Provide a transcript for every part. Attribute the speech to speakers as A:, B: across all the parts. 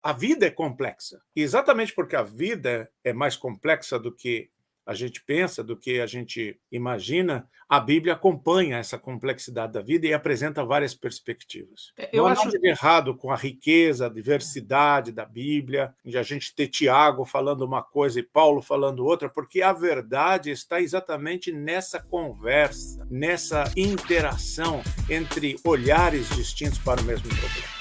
A: a vida é complexa. E exatamente porque a vida é mais complexa do que a gente pensa, do que a gente imagina, a Bíblia acompanha essa complexidade da vida e apresenta várias perspectivas.
B: Eu
A: Não há
B: acho.
A: nada de errado com a riqueza, a diversidade da Bíblia, de a gente ter Tiago falando uma coisa e Paulo falando outra, porque a verdade está exatamente nessa conversa, nessa interação entre olhares distintos para o mesmo problema.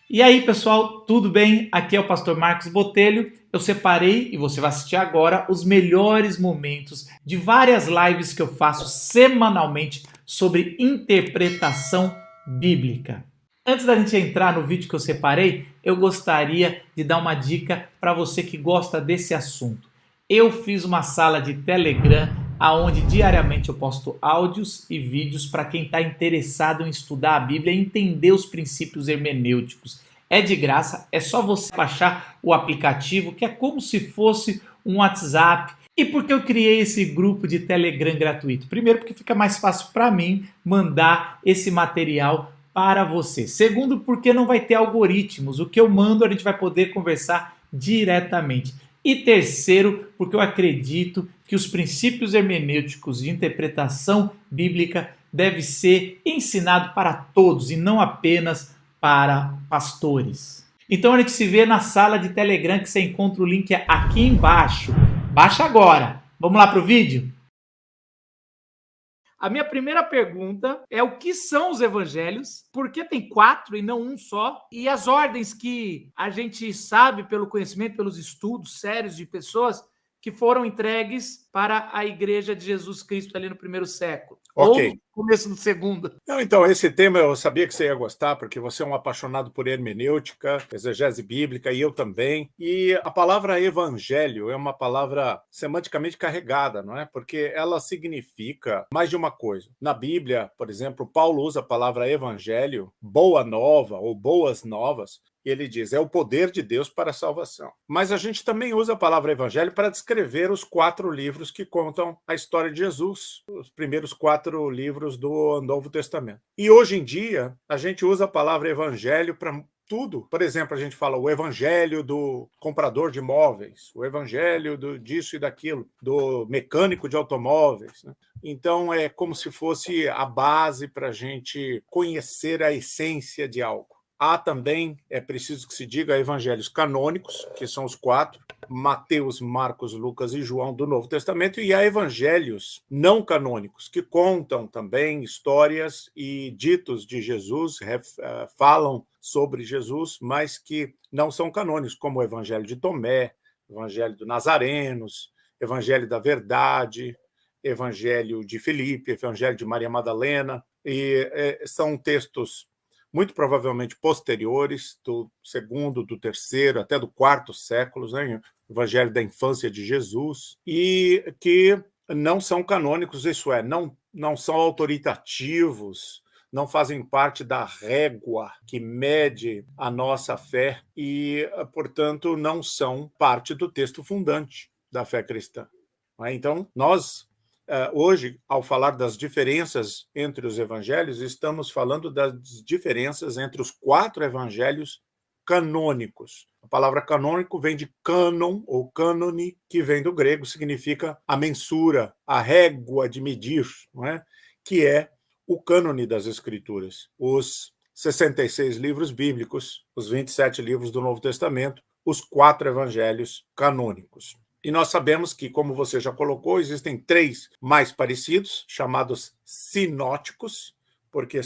B: E aí, pessoal, tudo bem? Aqui é o pastor Marcos Botelho. Eu separei, e você vai assistir agora, os melhores momentos de várias lives que eu faço semanalmente sobre interpretação bíblica. Antes da gente entrar no vídeo que eu separei, eu gostaria de dar uma dica para você que gosta desse assunto. Eu fiz uma sala de Telegram onde diariamente eu posto áudios e vídeos para quem está interessado em estudar a Bíblia e entender os princípios hermenêuticos. É de graça, é só você baixar o aplicativo, que é como se fosse um WhatsApp. E por que eu criei esse grupo de Telegram gratuito? Primeiro, porque fica mais fácil para mim mandar esse material para você. Segundo, porque não vai ter algoritmos. O que eu mando a gente vai poder conversar diretamente. E terceiro, porque eu acredito que os princípios hermenêuticos de interpretação bíblica devem ser ensinados para todos e não apenas para pastores. Então a gente se vê na sala de Telegram, que você encontra o link aqui embaixo. Baixa agora. Vamos lá para o vídeo? A minha primeira pergunta é o que são os evangelhos? Por que tem 4 e não um só? E as ordens que a gente sabe pelo conhecimento, pelos estudos sérios de pessoas que foram entregues para a igreja de Jesus Cristo ali no primeiro século.
A: Ok.
B: Ou no começo do segundo.
A: Não, então, esse tema eu sabia que você ia gostar, porque você é um apaixonado por hermenêutica, exegese bíblica, e eu também. E a palavra evangelho é uma palavra semanticamente carregada, não é? Porque ela significa mais de uma coisa. Na Bíblia, por exemplo, Paulo usa a palavra evangelho, boa nova ou boas novas, e ele diz, é o poder de Deus para a salvação. Mas a gente também usa a palavra evangelho para descrever os 4 livros que contam a história de Jesus, os primeiros 4 livros do Novo Testamento. E hoje em dia, a gente usa a palavra evangelho para tudo. Por exemplo, a gente fala o evangelho do comprador de imóveis, o evangelho disso e daquilo, do mecânico de automóveis, né? Então, é como se fosse a base para a gente conhecer a essência de algo. Há também, é preciso que se diga, evangelhos canônicos, que são os 4, Mateus, Marcos, Lucas e João do Novo Testamento, e há evangelhos não canônicos, que contam também histórias e ditos de Jesus, falam sobre Jesus, mas que não são canônicos, como o evangelho de Tomé, evangelho do Nazarenos, evangelho da Verdade, evangelho de Filipe, evangelho de Maria Madalena, e são textos muito provavelmente posteriores, do segundo, do terceiro, até do quarto séculos, né? Evangelho da infância de Jesus, e que não são canônicos, isso é, não são autoritativos, não fazem parte da régua que mede a nossa fé e, portanto, não são parte do texto fundante da fé cristã. Então, nós hoje, ao falar das diferenças entre os evangelhos, estamos falando das diferenças entre os 4 evangelhos canônicos. A palavra canônico vem de cânon ou cânone, que vem do grego, significa a mensura, a régua de medir, não é? Que é o cânone das Escrituras. Os 66 livros bíblicos, os 27 livros do Novo Testamento, os 4 evangelhos canônicos. E nós sabemos que, como você já colocou, existem 3 mais parecidos, chamados sinóticos, porque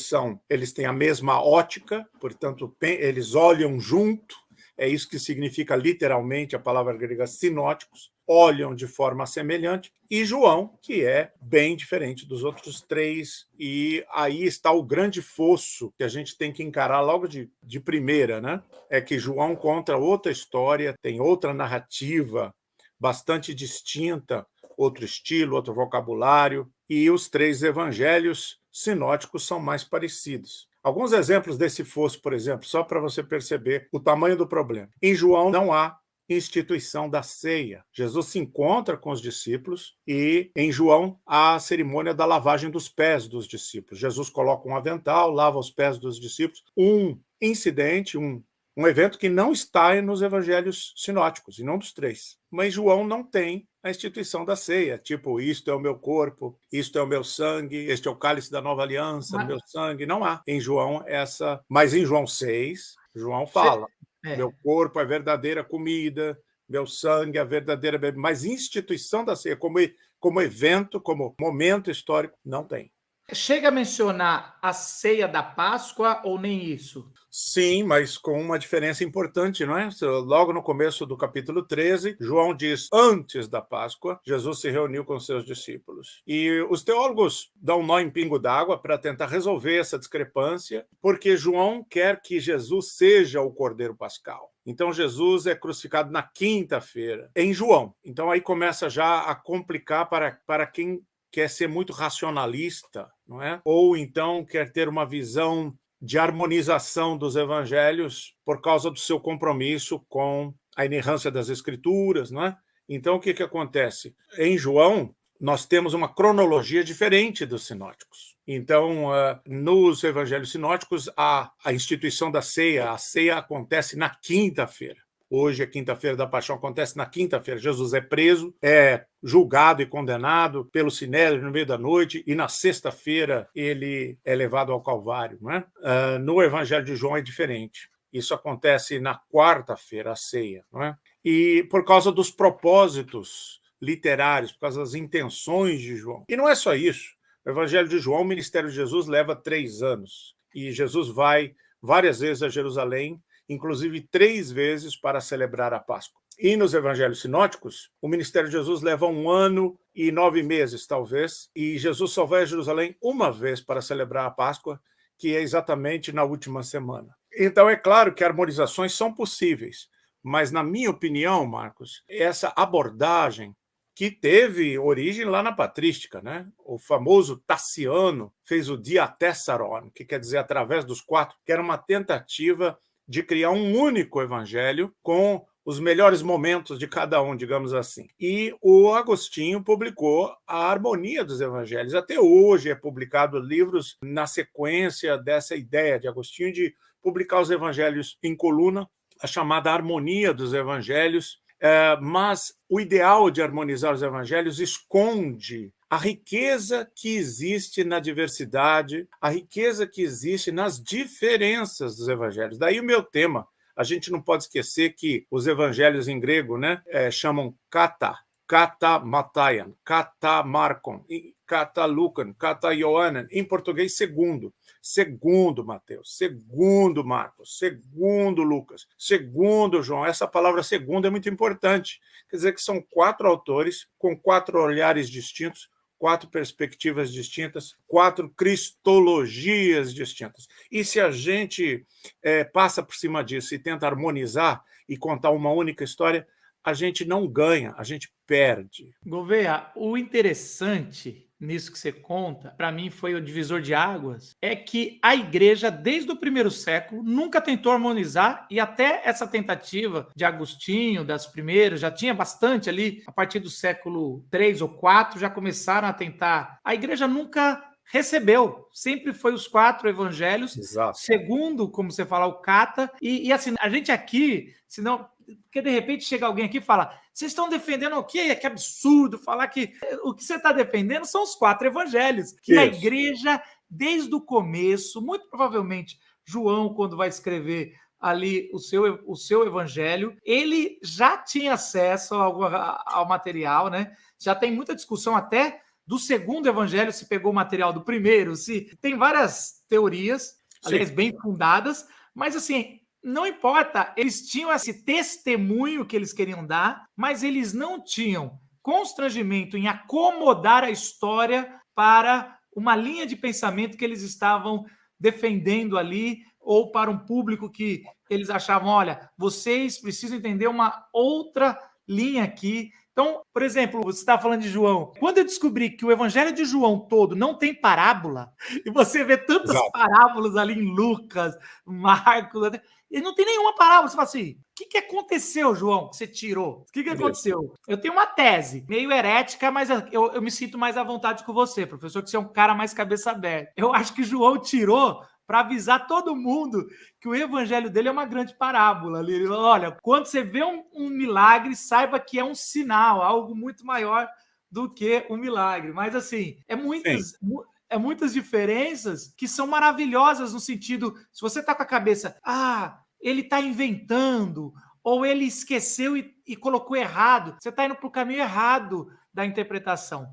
A: eles têm a mesma ótica, portanto, eles olham junto, é isso que significa literalmente a palavra grega sinóticos, olham de forma semelhante, e João, que é bem diferente dos outros 3, e aí está o grande fosso que a gente tem que encarar logo de primeira, né? É que João conta outra história, tem outra narrativa, bastante distinta, outro estilo, outro vocabulário, e os 3 evangelhos sinóticos são mais parecidos. Alguns exemplos desse fosso, por exemplo, só para você perceber o tamanho do problema. Em João não há instituição da ceia. Jesus se encontra com os discípulos e em João há a cerimônia da lavagem dos pés dos discípulos. Jesus coloca um avental, lava os pés dos discípulos. Um incidente, um Um evento que não está nos evangelhos sinóticos, em nenhum dos três. Mas João não tem a instituição da ceia, tipo, isto é o meu corpo, isto é o meu sangue, este é o cálice da nova aliança,
B: Mas,
A: meu sangue. Não há em João essa. Mas em João 6, João
B: cê-
A: fala: meu
B: é,
A: corpo é a verdadeira comida, meu sangue é a verdadeira bebida. Mas instituição da ceia, como evento, como momento histórico, não tem.
B: chega a mencionar a ceia da Páscoa ou nem isso?
A: Sim, mas com uma diferença importante, não é? Logo no começo do capítulo 13, João diz: antes da Páscoa, Jesus se reuniu com seus discípulos. E os teólogos dão um nó em pingo d'água para tentar resolver essa discrepância, porque João quer que Jesus seja o Cordeiro Pascal. Então, Jesus é crucificado na quinta-feira, em João. Então, aí começa já a complicar para quem quer ser muito racionalista, não é? Ou então quer ter uma visão de harmonização dos evangelhos por causa do seu compromisso com a inerrância das escrituras, não é? Então, o que acontece? Em João, nós temos uma cronologia diferente dos sinóticos. Então, nos evangelhos sinóticos, a instituição da ceia, a ceia acontece na quinta-feira. Hoje, a quinta-feira da paixão acontece na quinta-feira. Jesus é preso, é julgado e condenado pelo Sinédrio no meio da noite, e na sexta-feira ele é levado ao Calvário. Não é? No Evangelho de João é diferente. Isso acontece na quarta-feira, a ceia. Não é? E por causa dos propósitos literários, por causa das intenções de João. E não é só isso. O Evangelho de João, o ministério de Jesus, leva 3 anos. E Jesus vai várias vezes a Jerusalém, inclusive 3 vezes para celebrar a Páscoa. E nos evangelhos sinóticos, o ministério de Jesus leva 1 ano e 9 meses, talvez, e Jesus só vai a Jerusalém uma vez para celebrar a Páscoa, que é exatamente na última semana. Então, é claro que harmonizações são possíveis, mas, na minha opinião, Marcos, essa abordagem que teve origem lá na patrística, né? O famoso Tassiano fez o Diatessaron, que quer dizer através dos 4, que era uma tentativa de criar um único evangelho com os melhores momentos de cada um, digamos assim. E o Agostinho publicou a harmonia dos evangelhos. Até hoje é publicado livros na sequência dessa ideia de Agostinho de publicar os evangelhos em coluna, a chamada harmonia dos evangelhos. Mas o ideal de harmonizar os evangelhos esconde a riqueza que existe na diversidade, a riqueza que existe nas diferenças dos evangelhos. Daí o meu tema. A gente não pode esquecer que os evangelhos em grego, né, chamam kata Mataian, kata Marcon, kata Lucan, kata Ioannan, em português segundo Mateus, segundo Marcos, segundo Lucas, segundo João. Essa palavra segundo é muito importante, quer dizer que são 4 autores com 4 olhares distintos, 4 perspectivas distintas, 4 cristologias distintas. E se a gente passa por cima disso e tenta harmonizar e contar uma única história, a gente não ganha, a gente perde.
B: Gouveia, o interessante nisso que você conta, para mim foi o divisor de águas, é que a igreja, desde o primeiro século, nunca tentou harmonizar, e até essa tentativa de Agostinho, das primeiras, já tinha bastante ali, a partir do século 3 ou 4, já começaram a tentar. A igreja nunca recebeu, sempre foi os 4 evangelhos,
A: Exato.
B: segundo, como você fala, o Cata, e assim, a gente aqui, senão, porque de repente chega alguém aqui e fala, vocês estão defendendo o quê? Que absurdo falar que o que você está defendendo são os 4 evangelhos, que a igreja, desde o começo, muito provavelmente João, quando vai escrever ali o seu evangelho, ele já tinha acesso ao material, né? Já tem muita discussão até do segundo evangelho, se pegou o material do primeiro, se tem várias teorias, aliás, bem fundadas, mas assim, não importa, eles tinham esse testemunho que eles queriam dar, mas eles não tinham constrangimento em acomodar a história para uma linha de pensamento que eles estavam defendendo ali, ou para um público que eles achavam, olha, vocês precisam entender uma outra linha aqui. Então, por exemplo, você está falando de João. Quando eu descobri que o evangelho de João todo não tem parábola, e você vê tantas parábolas ali em Lucas, Marcos, e não tem nenhuma parábola. Você fala assim, o que aconteceu, João, que você tirou? O que aconteceu? Eu tenho uma tese, meio herética, mas eu me sinto mais à vontade com você, professor, que você é um cara mais cabeça aberta. Eu acho que João tirou para avisar todo mundo que o evangelho dele é uma grande parábola. Ele, olha, quando você vê um milagre, saiba que é um sinal, algo muito maior do que um milagre. Mas, assim, muitas diferenças que são maravilhosas no sentido, se você está com a cabeça, ele está inventando, ou ele esqueceu e colocou errado, você está indo para o caminho errado da interpretação.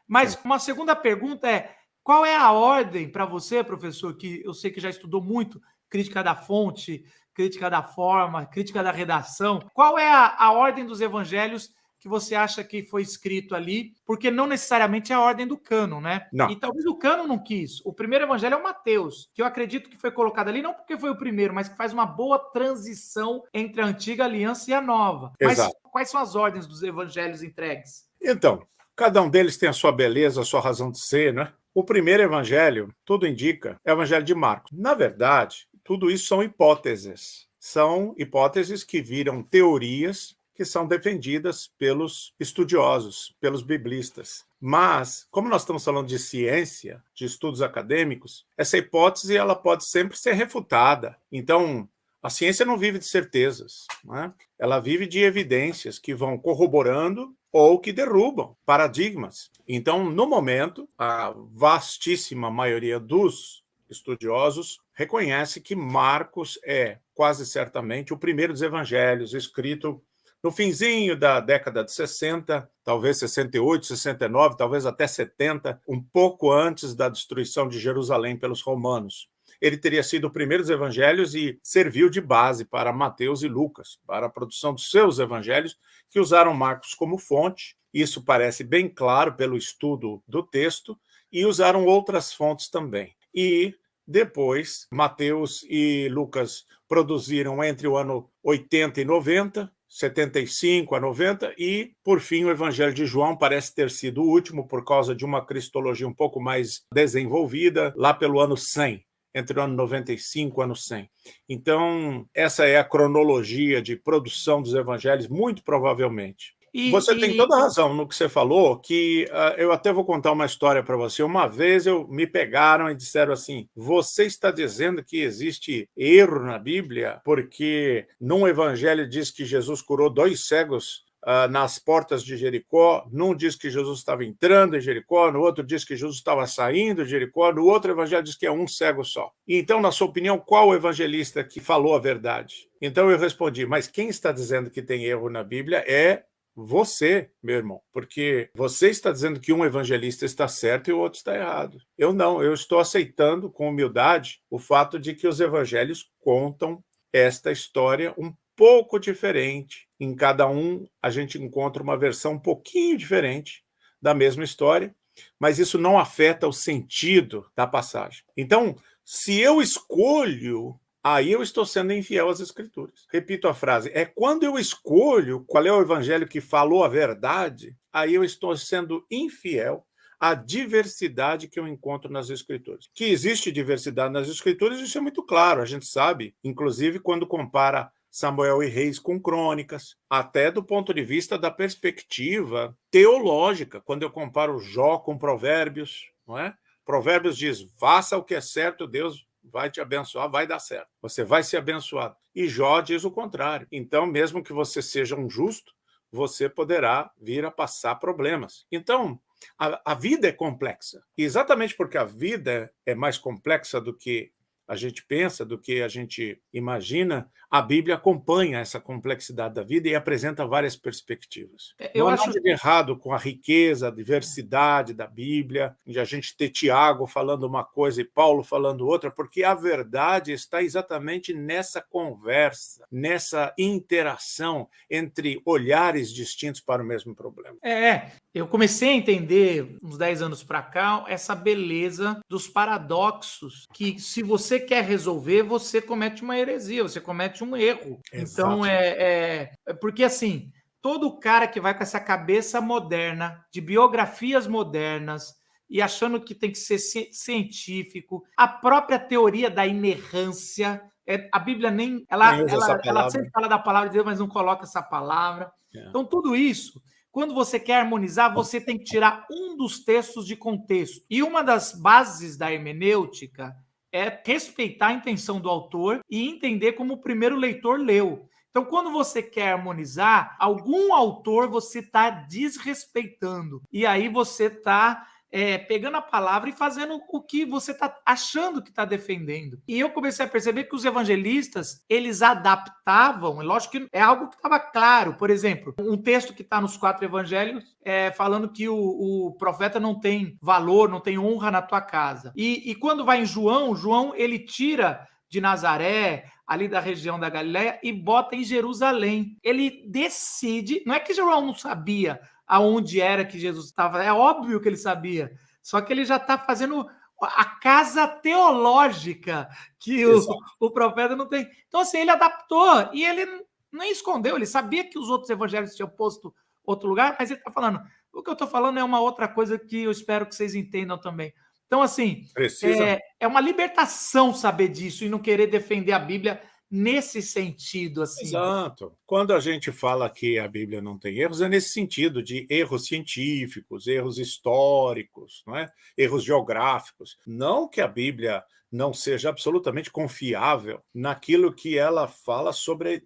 B: Mas uma segunda pergunta é, qual é a ordem para você, professor, que eu sei que já estudou muito, crítica da fonte, crítica da forma, crítica da redação, qual é a ordem dos evangelhos que você acha que foi escrito ali? Porque não necessariamente é a ordem do cânon, né?
A: Não.
B: E talvez o cânon não quis. O primeiro evangelho é o Mateus, que eu acredito que foi colocado ali, não porque foi o primeiro, mas que faz uma boa transição entre a antiga aliança e a nova.
A: Exato.
B: Mas quais são as ordens dos evangelhos entregues?
A: Então, cada um deles tem a sua beleza, a sua razão de ser, né? O primeiro evangelho, tudo indica, é o evangelho de Marcos. Na verdade, tudo isso são hipóteses. São hipóteses que viram teorias que são defendidas pelos estudiosos, pelos biblistas. Mas, como nós estamos falando de ciência, de estudos acadêmicos, essa hipótese ela pode sempre ser refutada. Então, a ciência não vive de certezas, né? Ela vive de evidências que vão corroborando ou que derrubam paradigmas. Então, no momento, a vastíssima maioria dos estudiosos reconhece que Marcos é, quase certamente, o primeiro dos evangelhos escrito no finzinho da década de 60, talvez 68, 69, talvez até 70, um pouco antes da destruição de Jerusalém pelos romanos. Ele teria sido o primeiro dos evangelhos e serviu de base para Mateus e Lucas, para a produção dos seus evangelhos, que usaram Marcos como fonte. Isso parece bem claro pelo estudo do texto, e usaram outras fontes também. E depois, Mateus e Lucas produziram entre o ano 80 e 90, 75 a 90, e, por fim, o Evangelho de João parece ter sido o último por causa de uma cristologia um pouco mais desenvolvida, lá pelo ano 100, entre o ano 95 e o ano 100. Então, essa é a cronologia de produção dos evangelhos, muito provavelmente. Você tem toda a razão no que você falou, que eu até vou contar uma história para você. Uma vez me pegaram e disseram assim, você está dizendo que existe erro na Bíblia porque num evangelho diz que Jesus curou 2 cegos nas portas de Jericó, num diz que Jesus estava entrando em Jericó, no outro diz que Jesus estava saindo de Jericó, no outro evangelho diz que é um cego só. Então, na sua opinião, qual o evangelista que falou a verdade? Então eu respondi, mas quem está dizendo que tem erro na Bíblia é você, meu irmão, porque você está dizendo que um evangelista está certo e o outro está errado. Eu não, eu estou aceitando com humildade o fato de que os evangelhos contam esta história um pouco diferente. Em cada um, a gente encontra uma versão um pouquinho diferente da mesma história, mas isso não afeta o sentido da passagem. Então, se eu escolho, aí eu estou sendo infiel às Escrituras. Repito a frase, é quando eu escolho qual é o evangelho que falou a verdade, aí eu estou sendo infiel à diversidade que eu encontro nas Escrituras. Que existe diversidade nas Escrituras, isso é muito claro, a gente sabe, inclusive quando compara Samuel e Reis com Crônicas, até do ponto de vista da perspectiva teológica, quando eu comparo Jó com Provérbios, não é? Provérbios diz, faça o que é certo, Deus vai te abençoar, vai dar certo. Você vai ser abençoado. E Jó diz o contrário. Então, mesmo que você seja um justo, você poderá vir a passar problemas. Então, a vida é complexa. E exatamente porque a vida é mais complexa do que a gente pensa, do que a gente imagina, a Bíblia acompanha essa complexidade da vida e apresenta várias perspectivas. Não há nada de errado com a riqueza, a diversidade da Bíblia, de a gente ter Tiago falando uma coisa e Paulo falando outra, porque a verdade está exatamente nessa conversa, nessa interação entre olhares distintos para o mesmo problema.
B: Eu comecei a entender, uns 10 anos para cá, essa beleza dos paradoxos, que se você quer resolver, você comete uma heresia, você comete um erro.
A: Exato.
B: Então, porque assim, todo cara que vai com essa cabeça moderna, de biografias modernas, e achando que tem que ser científico, a própria teoria da inerrância, a Bíblia ela sempre fala da palavra de Deus, mas não coloca essa palavra. Então, tudo isso, quando você quer harmonizar, você tem que tirar um dos textos de contexto. E uma das bases da hermenêutica é respeitar a intenção do autor e entender como o primeiro leitor leu. Então, quando você quer harmonizar, algum autor você está desrespeitando. E aí você está pegando a palavra e fazendo o que você está achando que está defendendo. E eu comecei a perceber que os evangelistas, eles adaptavam, lógico que é algo que estava claro. Por exemplo, um texto que está nos 4 evangelhos falando que o profeta não tem valor, não tem honra na tua casa. E quando vai em João ele tira de Nazaré, ali da região da Galileia, e bota em Jerusalém. Ele decide, não é que João não sabia aonde era que Jesus estava, é óbvio que ele sabia, só que ele já está fazendo a casa teológica que o profeta não tem. Então, assim, ele adaptou e ele não escondeu, ele sabia que os outros evangelhos tinham posto outro lugar, mas ele está falando, o que eu estou falando é uma outra coisa que eu espero que vocês entendam também. Então, assim, é uma libertação saber disso e não querer defender a Bíblia nesse sentido, assim.
A: Exato. Quando a gente fala que a Bíblia não tem erros, é nesse sentido de erros científicos, erros históricos, não é? Erros geográficos. Não que a Bíblia não seja absolutamente confiável naquilo que ela fala sobre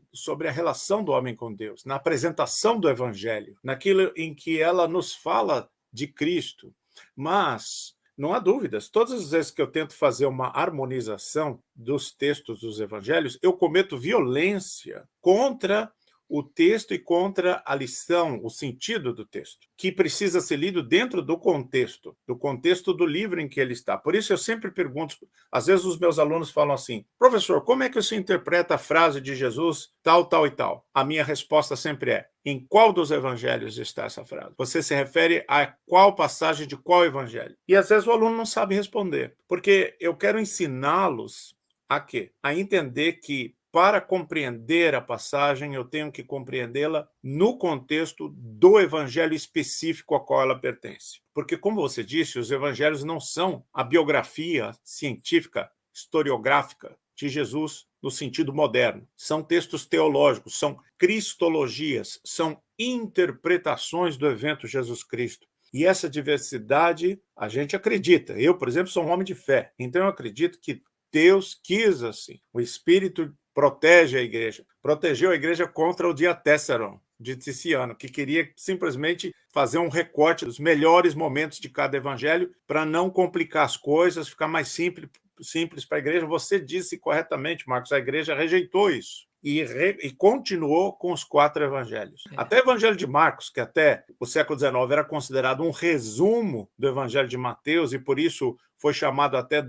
A: a relação do homem com Deus, na apresentação do Evangelho, naquilo em que ela nos fala de Cristo. Mas não há dúvidas, todas as vezes que eu tento fazer uma harmonização dos textos dos evangelhos, eu cometo violência contra o texto e contra a lição, o sentido do texto, que precisa ser lido dentro do contexto do livro em que ele está. Por isso eu sempre pergunto, às vezes os meus alunos falam assim, professor, como é que você interpreta a frase de Jesus tal, tal e tal? A minha resposta sempre é, em qual dos evangelhos está essa frase? Você se refere a qual passagem de qual evangelho? E às vezes o aluno não sabe responder, porque eu quero ensiná-los a quê? A entender que para compreender a passagem, eu tenho que compreendê-la no contexto do evangelho específico ao qual ela pertence. Porque, como você disse, os evangelhos não são a biografia científica, historiográfica de Jesus no sentido moderno. São textos teológicos, são cristologias, são interpretações do evento Jesus Cristo. E essa diversidade, a gente acredita. Eu, por exemplo, sou um homem de fé, então eu acredito que Deus quis assim. O Espírito protege a igreja. Protegeu a igreja contra o Diatessaron de Ticiano, que queria simplesmente fazer um recorte dos melhores momentos de cada evangelho para não complicar as coisas, ficar mais simples para a igreja. Você disse corretamente, Marcos, a igreja rejeitou isso. E continuou com os 4 evangelhos. Até o evangelho de Marcos, que até o século XIX era considerado um resumo do evangelho de Mateus, e por isso foi chamado até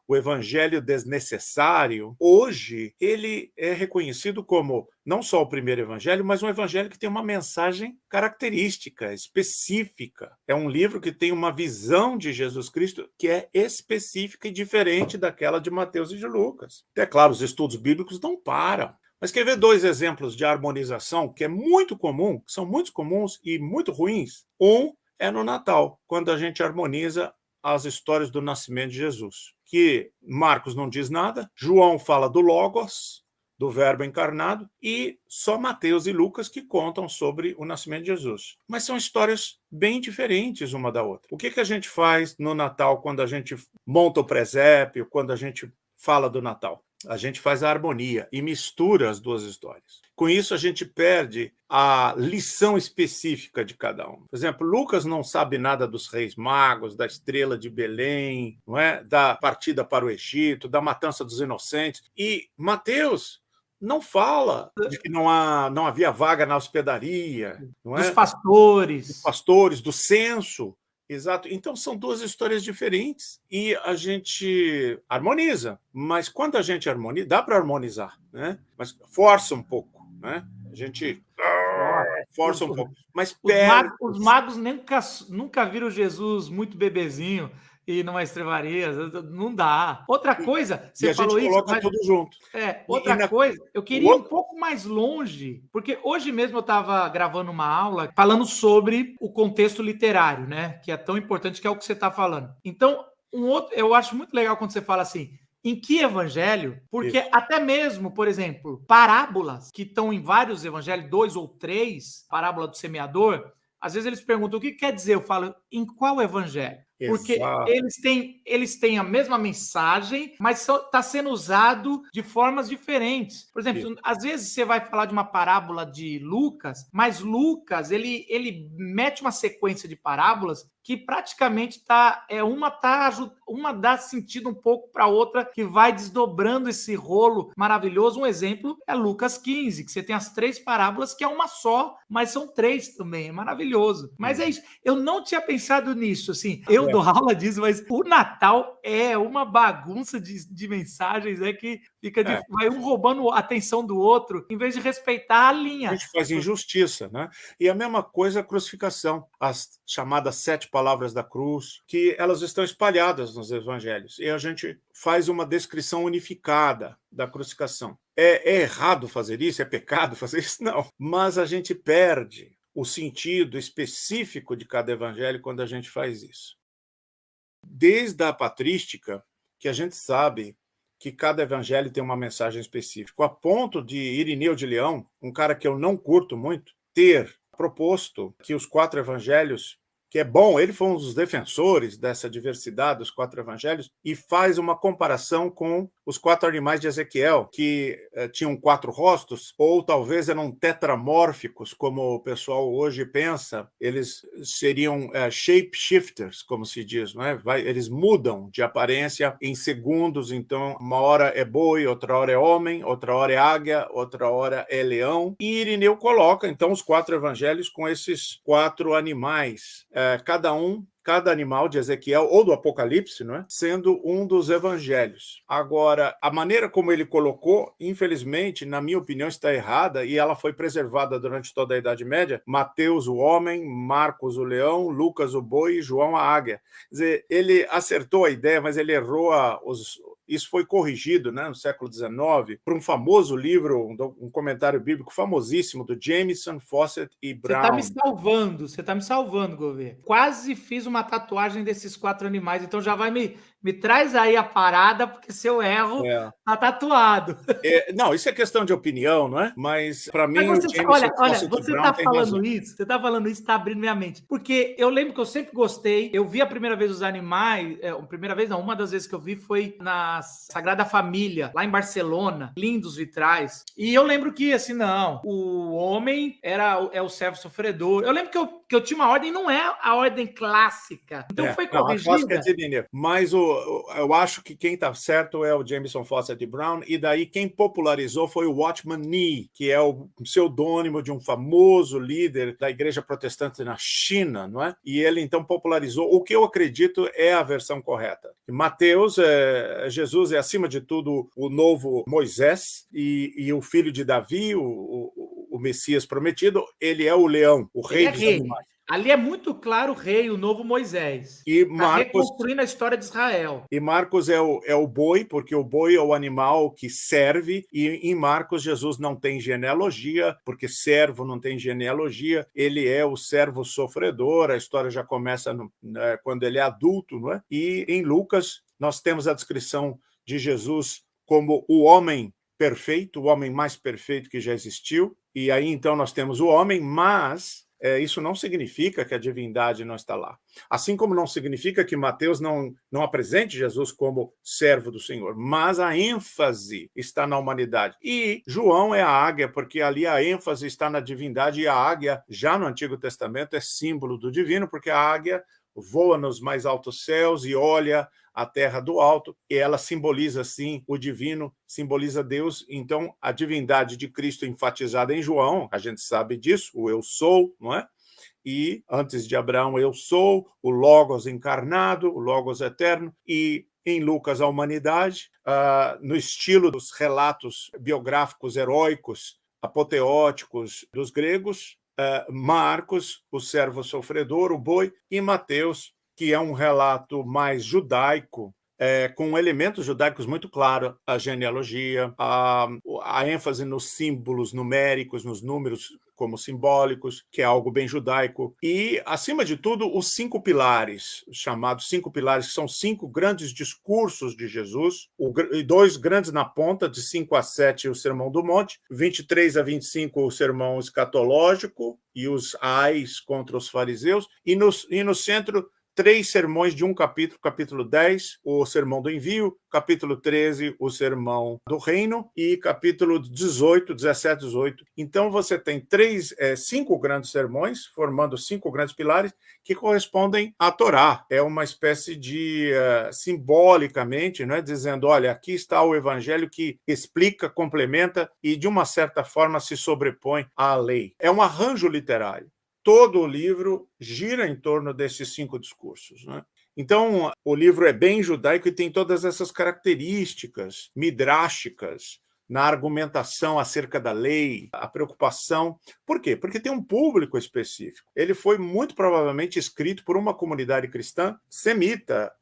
A: o evangelho desnecessário, hoje ele é reconhecido como não só o primeiro evangelho, mas um evangelho que tem uma mensagem característica, específica. É um livro que tem uma visão de Jesus Cristo que é específica e diferente daquela de Mateus e de Lucas. É claro, os estudos bíblicos não param. Mas quer ver 2 exemplos de harmonização que é muito comum, que são muito comuns e muito ruins? Um é no Natal, quando a gente harmoniza as histórias do nascimento de Jesus, que Marcos não diz nada, João fala do Logos, do Verbo encarnado, e só Mateus e Lucas que contam sobre o nascimento de Jesus. Mas são histórias bem diferentes uma da outra. O que a gente faz no Natal quando a gente monta o presépio, quando a gente fala do Natal? A gente faz a harmonia e mistura as 2 histórias. Com isso, a gente perde a lição específica de cada um. Por exemplo, Lucas não sabe nada dos reis magos, da estrela de Belém, não é? Da partida para o Egito, da matança dos inocentes. E Mateus não fala de que não havia vaga na hospedaria, não é?
B: Dos pastores,
A: do censo. Exato. Então, são 2 histórias diferentes e a gente harmoniza. Mas quando a gente harmoniza, dá para harmonizar, né? Mas força um pouco, né? A gente força um pouco. Mas
B: os magos nunca viram Jesus muito bebezinho e numa estrevaria. Não dá. Outra coisa, você falou isso...
A: E a gente coloca tudo junto.
B: Outra coisa, eu queria ir um pouco mais longe, porque hoje mesmo eu estava gravando uma aula falando sobre o contexto literário, né? Que é tão importante, que é o que você está falando. Então, eu acho muito legal quando você fala assim, em que evangelho? Porque até mesmo, por exemplo, parábolas que estão em vários evangelhos, 2 ou 3, parábola do semeador, às vezes eles perguntam o que quer dizer, eu falo, em qual evangelho? Porque
A: Exato.
B: eles têm a mesma mensagem, mas está sendo usado de formas diferentes. Por
A: Isso.
B: exemplo, às vezes você vai falar de uma parábola de Lucas, mas Lucas ele mete uma sequência de parábolas que praticamente uma dá sentido um pouco para a outra, que vai desdobrando esse rolo maravilhoso. Um exemplo é Lucas 15, que você tem as 3 parábolas, que é uma só, mas são 3 também, é maravilhoso. Mas é isso, eu não tinha pensado nisso, assim, eu dou aula disso, mas o Natal é uma bagunça de mensagens, que vai um roubando a atenção do outro, em vez de respeitar a
A: A
B: linha.
A: gente faz injustiça, né? E a mesma coisa a crucificação, as chamadas 7 palavras da cruz, que elas estão espalhadas nos evangelhos, e a gente faz uma descrição unificada da crucificação. É errado fazer isso? É pecado fazer isso? Não. Mas a gente perde o sentido específico de cada evangelho quando a gente faz isso. Desde a patrística, que a gente sabe que cada evangelho tem uma mensagem específica, a ponto de Irineu de Leão, um cara que eu não curto muito, ter proposto que os 4 evangelhos, que é bom, ele foi um dos defensores dessa diversidade dos 4 evangelhos, e faz uma comparação com os 4 animais de Ezequiel, que tinham 4 rostos, ou talvez eram tetramórficos, como o pessoal hoje pensa, eles seriam shapeshifters, como se diz, não é? Eles mudam de aparência em segundos, então uma hora é boi, outra hora é homem, outra hora é águia, outra hora é leão, e Irineu coloca então os 4 evangelhos com esses 4 animais, cada animal de Ezequiel ou do Apocalipse, não é? Sendo um dos evangelhos. Agora, a maneira como ele colocou, infelizmente, na minha opinião, está errada, e ela foi preservada durante toda a Idade Média. Mateus, o homem; Marcos, o leão; Lucas, o boi; e João, a águia. Quer dizer, ele acertou a ideia, mas ele errou isso foi corrigido, né, no século XIX, por um famoso livro, um comentário bíblico famosíssimo do Jameson, Fawcett e Brown.
B: Você tá me salvando, Gouveia. Quase fiz uma tatuagem desses 4 animais, então já vai me traz aí a parada, porque se eu erro, tá tatuado.
A: Não, isso é questão de opinião, não é? Mas para
B: Mas
A: mim o
B: você,
A: Jameson,
B: olha,
A: Fawcett e Brown tem razão.
B: você tá falando isso, tá abrindo minha mente. Porque eu lembro que eu sempre gostei, eu vi a primeira vez os animais, primeira vez não, uma das vezes que eu vi foi na Sagrada Família, lá em Barcelona, lindos vitrais. E eu lembro que, assim, não, o homem é o servo sofredor. Eu lembro que eu tinha uma ordem, não é a ordem clássica. Então foi
A: Não, a clássica é
B: corrigida.
A: de Irineu. Mas eu acho que quem está certo é o Jameson, Fawcett e Brown, e daí quem popularizou foi o Watchman Nee, que é o pseudônimo de um famoso líder da igreja protestante na China, não é? E ele então popularizou o que eu acredito é a versão correta. Mateus, Jesus é acima de tudo o novo Moisés e o filho de Davi, o Messias prometido, ele é o leão, o
B: Ele
A: rei
B: é
A: dos
B: rei.
A: animais.
B: Ali é muito claro o rei, o novo Moisés.
A: E
B: Está
A: Marcos
B: reconstruindo a história de Israel.
A: é o boi, porque o boi é o animal que serve, e em Marcos Jesus não tem genealogia, porque servo não tem genealogia, ele é o servo sofredor, a história já começa quando ele é adulto, não é? E em Lucas nós temos a descrição de Jesus como o homem perfeito, o homem mais perfeito que já existiu, e aí então nós temos o homem, mas isso não significa que a divindade não está lá. Assim como não significa que Mateus não apresente Jesus como servo do Senhor, mas a ênfase está na humanidade. E João é a águia, porque ali a ênfase está na divindade, e a águia, já no Antigo Testamento, é símbolo do divino, porque a águia voa nos mais altos céus e olha a terra do alto, e ela simboliza, sim, o divino, simboliza Deus. Então, a divindade de Cristo enfatizada em João, a gente sabe disso, o eu sou, não é? E antes de Abraão, eu sou, o Logos encarnado, o Logos eterno, e em Lucas, a humanidade, no estilo dos relatos biográficos heróicos, apoteóticos dos gregos, Marcos, o servo sofredor, o boi, e Mateus, que é um relato mais judaico, com elementos judaicos muito claros, a genealogia, a ênfase nos símbolos numéricos, nos números como simbólicos, que é algo bem judaico, e, acima de tudo, os 5 pilares, chamados 5 pilares, que são 5 grandes discursos de Jesus, 2 grandes na ponta, de 5 a 7, o Sermão do Monte, 23 a 25, o Sermão Escatológico, e os ais contra os fariseus, e no centro, 3 sermões de um capítulo, capítulo 10, o Sermão do Envio, capítulo 13, o Sermão do Reino, e capítulo 18, 17, 18. Então, você tem 5 grandes sermões, formando 5 grandes pilares, que correspondem à Torá. É uma espécie de, simbolicamente, né, dizendo, olha, aqui está o evangelho que explica, complementa e, de uma certa forma, se sobrepõe à lei. É um arranjo literário. Todo o livro gira em torno desses 5 discursos, né? Então, o livro é bem judaico e tem todas essas características midráshicas na argumentação acerca da lei, a preocupação. Por quê? Porque tem um público específico. Ele foi muito provavelmente escrito por uma comunidade cristã semita,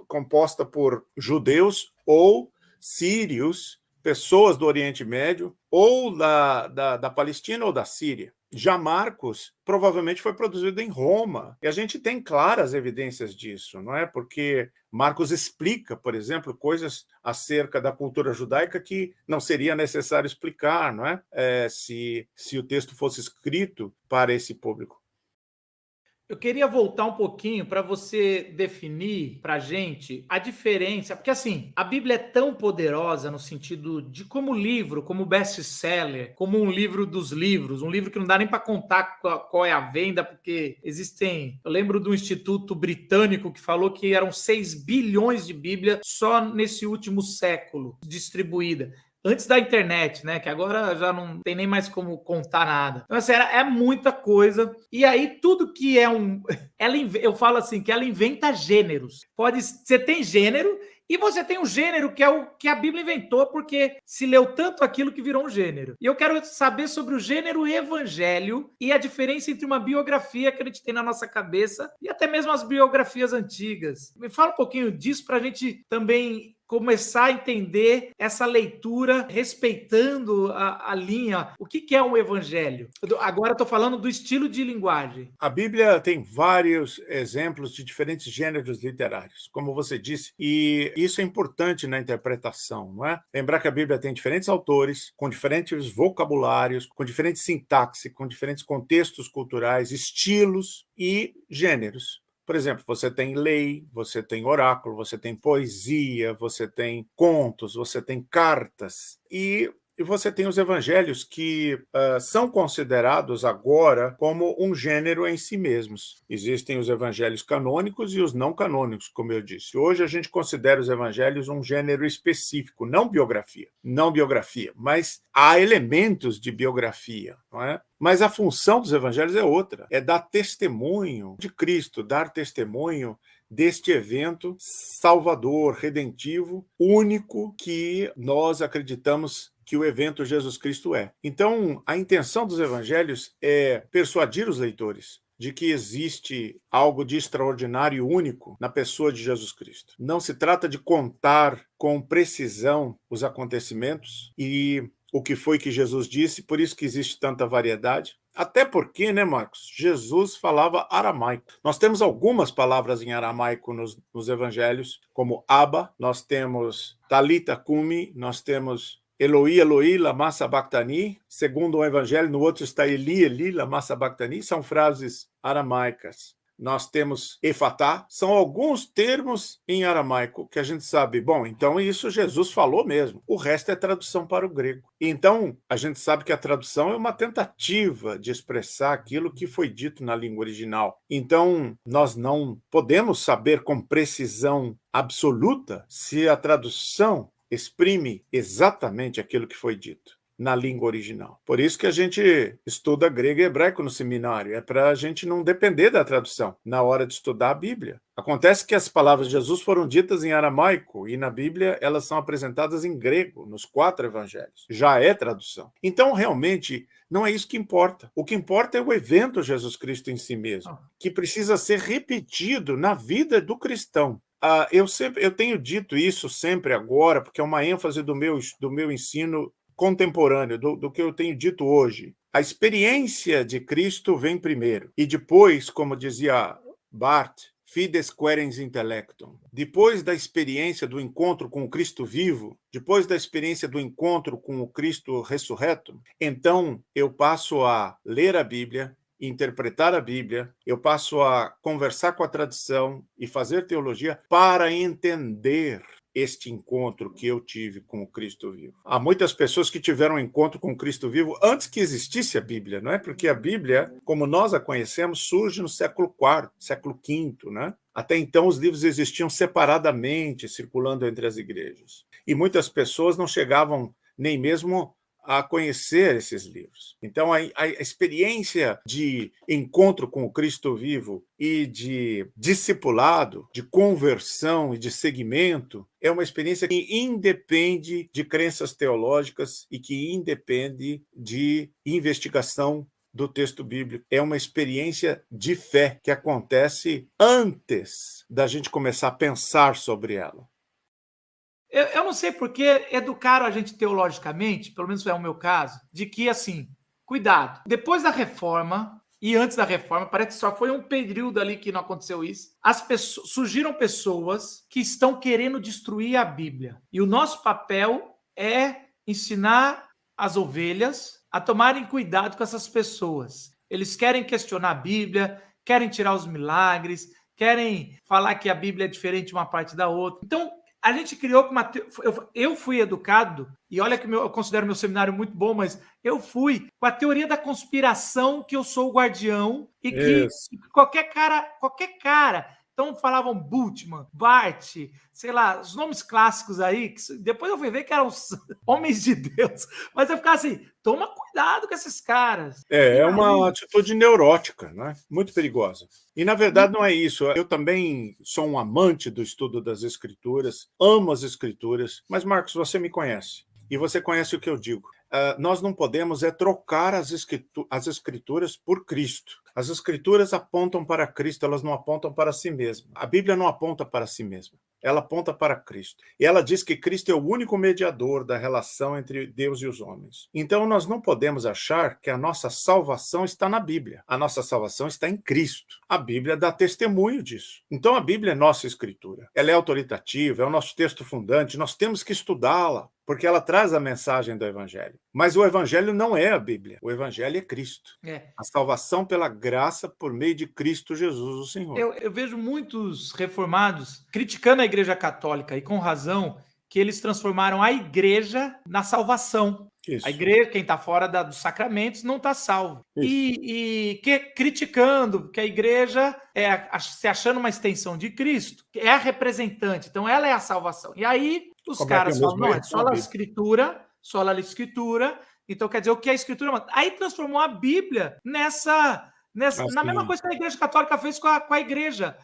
A: composta por judeus ou sírios, pessoas do Oriente Médio, ou da Palestina ou da Síria. Já Marcos provavelmente foi produzido em Roma, e a gente tem claras evidências disso, não é? Porque Marcos explica, por exemplo, coisas acerca da cultura judaica que não seria necessário explicar, não é? Se o texto fosse escrito para esse público.
B: Eu queria voltar um pouquinho para você definir para a gente a diferença, porque assim, a Bíblia é tão poderosa no sentido de como livro, como best-seller, como um livro dos livros, um livro que não dá nem para contar qual é a venda, porque existem... Eu lembro do Instituto Britânico que falou que eram 6 bilhões de Bíblia só nesse último século distribuída. Antes da internet, né? Que agora já não tem nem mais como contar nada. Então, assim, é muita coisa. E aí, tudo que é um... eu falo assim, que ela inventa gêneros. Você tem gênero e você tem um gênero que é o que a Bíblia inventou, porque se leu tanto aquilo que virou um gênero. E eu quero saber sobre o gênero evangelho e a diferença entre uma biografia que a gente tem na nossa cabeça e até mesmo as biografias antigas. Me fala um pouquinho disso para a gente também começar a entender essa leitura respeitando a linha. O que é um evangelho? Agora estou falando do estilo de linguagem.
A: A Bíblia tem vários exemplos de diferentes gêneros literários, como você disse, e isso é importante na interpretação, não é? Lembrar que a Bíblia tem diferentes autores, com diferentes vocabulários, com diferentes sintaxe, com diferentes contextos culturais, estilos e gêneros. Por exemplo, você tem lei, você tem oráculo, você tem poesia, você tem contos, você tem cartas e você tem os evangelhos que são considerados agora como um gênero em si mesmos. Existem os evangelhos canônicos e os não canônicos, como eu disse. Hoje a gente considera os evangelhos um gênero específico, não biografia, mas há elementos de biografia, não é? Mas a função dos evangelhos é outra, é dar testemunho de Cristo, dar testemunho deste evento salvador, redentivo, único que nós acreditamos que o evento Jesus Cristo é. Então, a intenção dos evangelhos é persuadir os leitores de que existe algo de extraordinário e único na pessoa de Jesus Cristo. Não se trata de contar com precisão os acontecimentos e o que foi que Jesus disse, por isso que existe tanta variedade. Até porque, né, Marcos? Jesus falava aramaico. Nós temos algumas palavras em aramaico nos evangelhos, como Abba, nós temos Talita Cumi, nós temos Eloi, Eloi, lama sabachthani. Segundo o evangelho, no outro está Eli, Eli, lama sabachthani. São frases aramaicas. Nós temos efatá, são alguns termos em aramaico que a gente sabe. Bom, então isso Jesus falou mesmo. O resto é tradução para o grego. Então, a gente sabe que a tradução é uma tentativa de expressar aquilo que foi dito na língua original. Então, nós não podemos saber com precisão absoluta se a tradução exprime exatamente aquilo que foi dito na língua original. Por isso que a gente estuda grego e hebraico no seminário, é para a gente não depender da tradução na hora de estudar a Bíblia. Acontece que as palavras de Jesus foram ditas em aramaico e na Bíblia elas são apresentadas em grego, nos 4 evangelhos. Já é tradução. Então, realmente, não é isso que importa. O que importa é o evento Jesus Cristo em si mesmo, que precisa ser repetido na vida do cristão. Eu tenho dito isso sempre agora, porque é uma ênfase do meu ensino contemporâneo, do que eu tenho dito hoje. A experiência de Cristo vem primeiro. E depois, como dizia Barth, fides querens intellectum. Depois da experiência do encontro com o Cristo vivo, depois da experiência do encontro com o Cristo ressurreto, então eu passo a ler a Bíblia, interpretar a Bíblia, eu passo a conversar com a tradição e fazer teologia para entender este encontro que eu tive com o Cristo vivo. Há muitas pessoas que tiveram um encontro com o Cristo vivo antes que existisse a Bíblia, não é? Porque a Bíblia, como nós a conhecemos, surge no século IV, século V, né? Até então, os livros existiam separadamente, circulando entre as igrejas. E muitas pessoas não chegavam nem mesmo a conhecer esses livros. Então, a experiência de encontro com o Cristo vivo e de discipulado, de conversão e de seguimento é uma experiência que independe de crenças teológicas e que independe de investigação do texto bíblico. É uma experiência de fé que acontece antes da gente começar a pensar sobre ela.
B: Eu não sei porque educaram a gente teologicamente, pelo menos é o meu caso, de que, assim, cuidado, depois da reforma e antes da reforma, parece que só foi um período ali que não aconteceu isso, surgiram pessoas que estão querendo destruir a Bíblia. E o nosso papel é ensinar as ovelhas a tomarem cuidado com essas pessoas. Eles querem questionar a Bíblia, querem tirar os milagres, querem falar que a Bíblia é diferente de uma parte da outra. Então, a gente criou uma. Eu fui educado, e olha que eu considero meu seminário muito bom, mas eu fui com a teoria da conspiração que eu sou o guardião e que qualquer cara. Então falavam Bultmann, Bart, sei lá, os nomes clássicos aí, que depois eu fui ver que eram os homens de Deus, mas eu ficava assim, toma cuidado com esses caras.
A: É uma atitude neurótica, né? Muito perigosa. E, na verdade, não é isso. Eu também sou um amante do estudo das Escrituras, amo as Escrituras, mas, Marcos, você me conhece, e você conhece o que eu digo. Nós não podemos trocar as Escrituras por Cristo. As Escrituras apontam para Cristo, elas não apontam para si mesmas. A Bíblia não aponta para si mesma, ela aponta para Cristo. E ela diz que Cristo é o único mediador da relação entre Deus e os homens. Então, nós não podemos achar que a nossa salvação está na Bíblia. A nossa salvação está em Cristo. A Bíblia dá testemunho disso. Então, a Bíblia é nossa Escritura. Ela é autoritativa, é o nosso texto fundante, nós temos que estudá-la, porque ela traz a mensagem do Evangelho. Mas o Evangelho não é a Bíblia. O Evangelho é Cristo. A salvação pela graça por meio de Cristo Jesus, o Senhor.
B: Eu vejo muitos reformados criticando a Igreja Católica, e com razão, que eles transformaram a Igreja na salvação. Isso. A igreja, quem está fora dos sacramentos, não está salvo. E criticando que a igreja se achando uma extensão de Cristo, é a representante, então ela é a salvação. E aí os caras falam, não, é só a Escritura, então quer dizer o que a Escritura manda. Aí transformou a Bíblia na mesma coisa que a Igreja Católica fez com a igreja.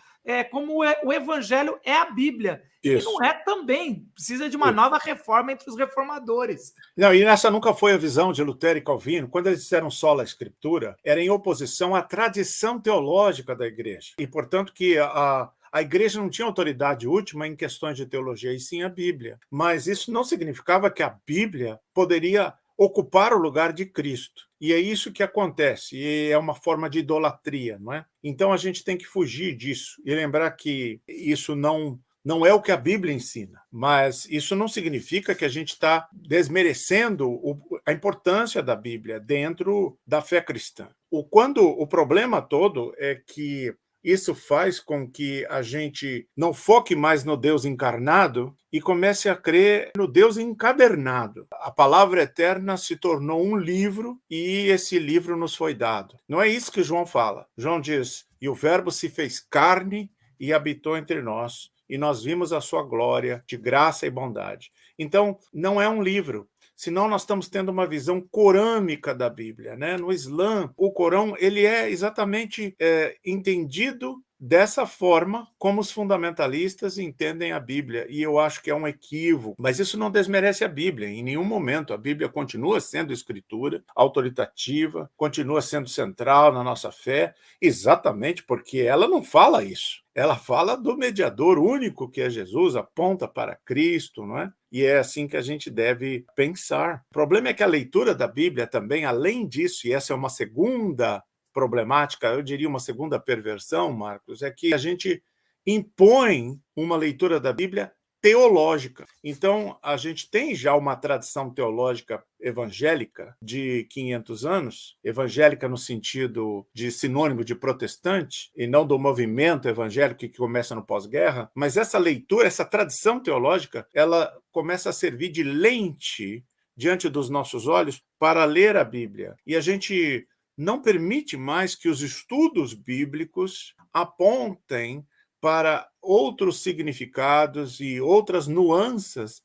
B: Como o Evangelho é a Bíblia. Isso. E não é também. Precisa de uma nova reforma entre os reformadores.
A: Não, e essa nunca foi a visão de Lutero e Calvino. Quando eles disseram sola Escritura, era em oposição à tradição teológica da igreja. E, portanto, que a igreja não tinha autoridade última em questões de teologia, e sim a Bíblia. Mas isso não significava que a Bíblia poderia ocupar o lugar de Cristo. E é isso que acontece, e é uma forma de idolatria, não é? Então a gente tem que fugir disso e lembrar que isso não é o que a Bíblia ensina, mas isso não significa que a gente está desmerecendo a importância da Bíblia dentro da fé cristã. O problema todo é que isso faz com que a gente não foque mais no Deus encarnado e comece a crer no Deus encadernado. A palavra eterna se tornou um livro e esse livro nos foi dado. Não é isso que João fala. João diz, e o verbo se fez carne e habitou entre nós, e nós vimos a sua glória de graça e bondade. Então, não é um livro. Senão nós estamos tendo uma visão corânica da Bíblia, né? No Islã, o Corão ele é exatamente entendido dessa forma como os fundamentalistas entendem a Bíblia, e eu acho que é um equívoco, mas isso não desmerece a Bíblia, em nenhum momento. A Bíblia continua sendo escritura autoritativa, continua sendo central na nossa fé, exatamente porque ela não fala isso. Ela fala do mediador único que é Jesus, aponta para Cristo, não é? E é assim que a gente deve pensar. O problema é que a leitura da Bíblia também, além disso, e essa é uma segunda problemática, eu diria uma segunda perversão, Marcos, é que a gente impõe uma leitura da Bíblia teológica. Então, a gente tem já uma tradição teológica evangélica de 500 anos, evangélica no sentido de sinônimo de protestante, e não do movimento evangélico que começa no pós-guerra, mas essa leitura, essa tradição teológica, ela começa a servir de lente diante dos nossos olhos para ler a Bíblia. E a gente não permite mais que os estudos bíblicos apontem para outros significados e outras nuances,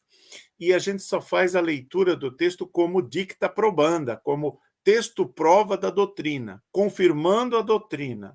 A: e a gente só faz a leitura do texto como dicta probanda, como texto prova da doutrina, confirmando a doutrina.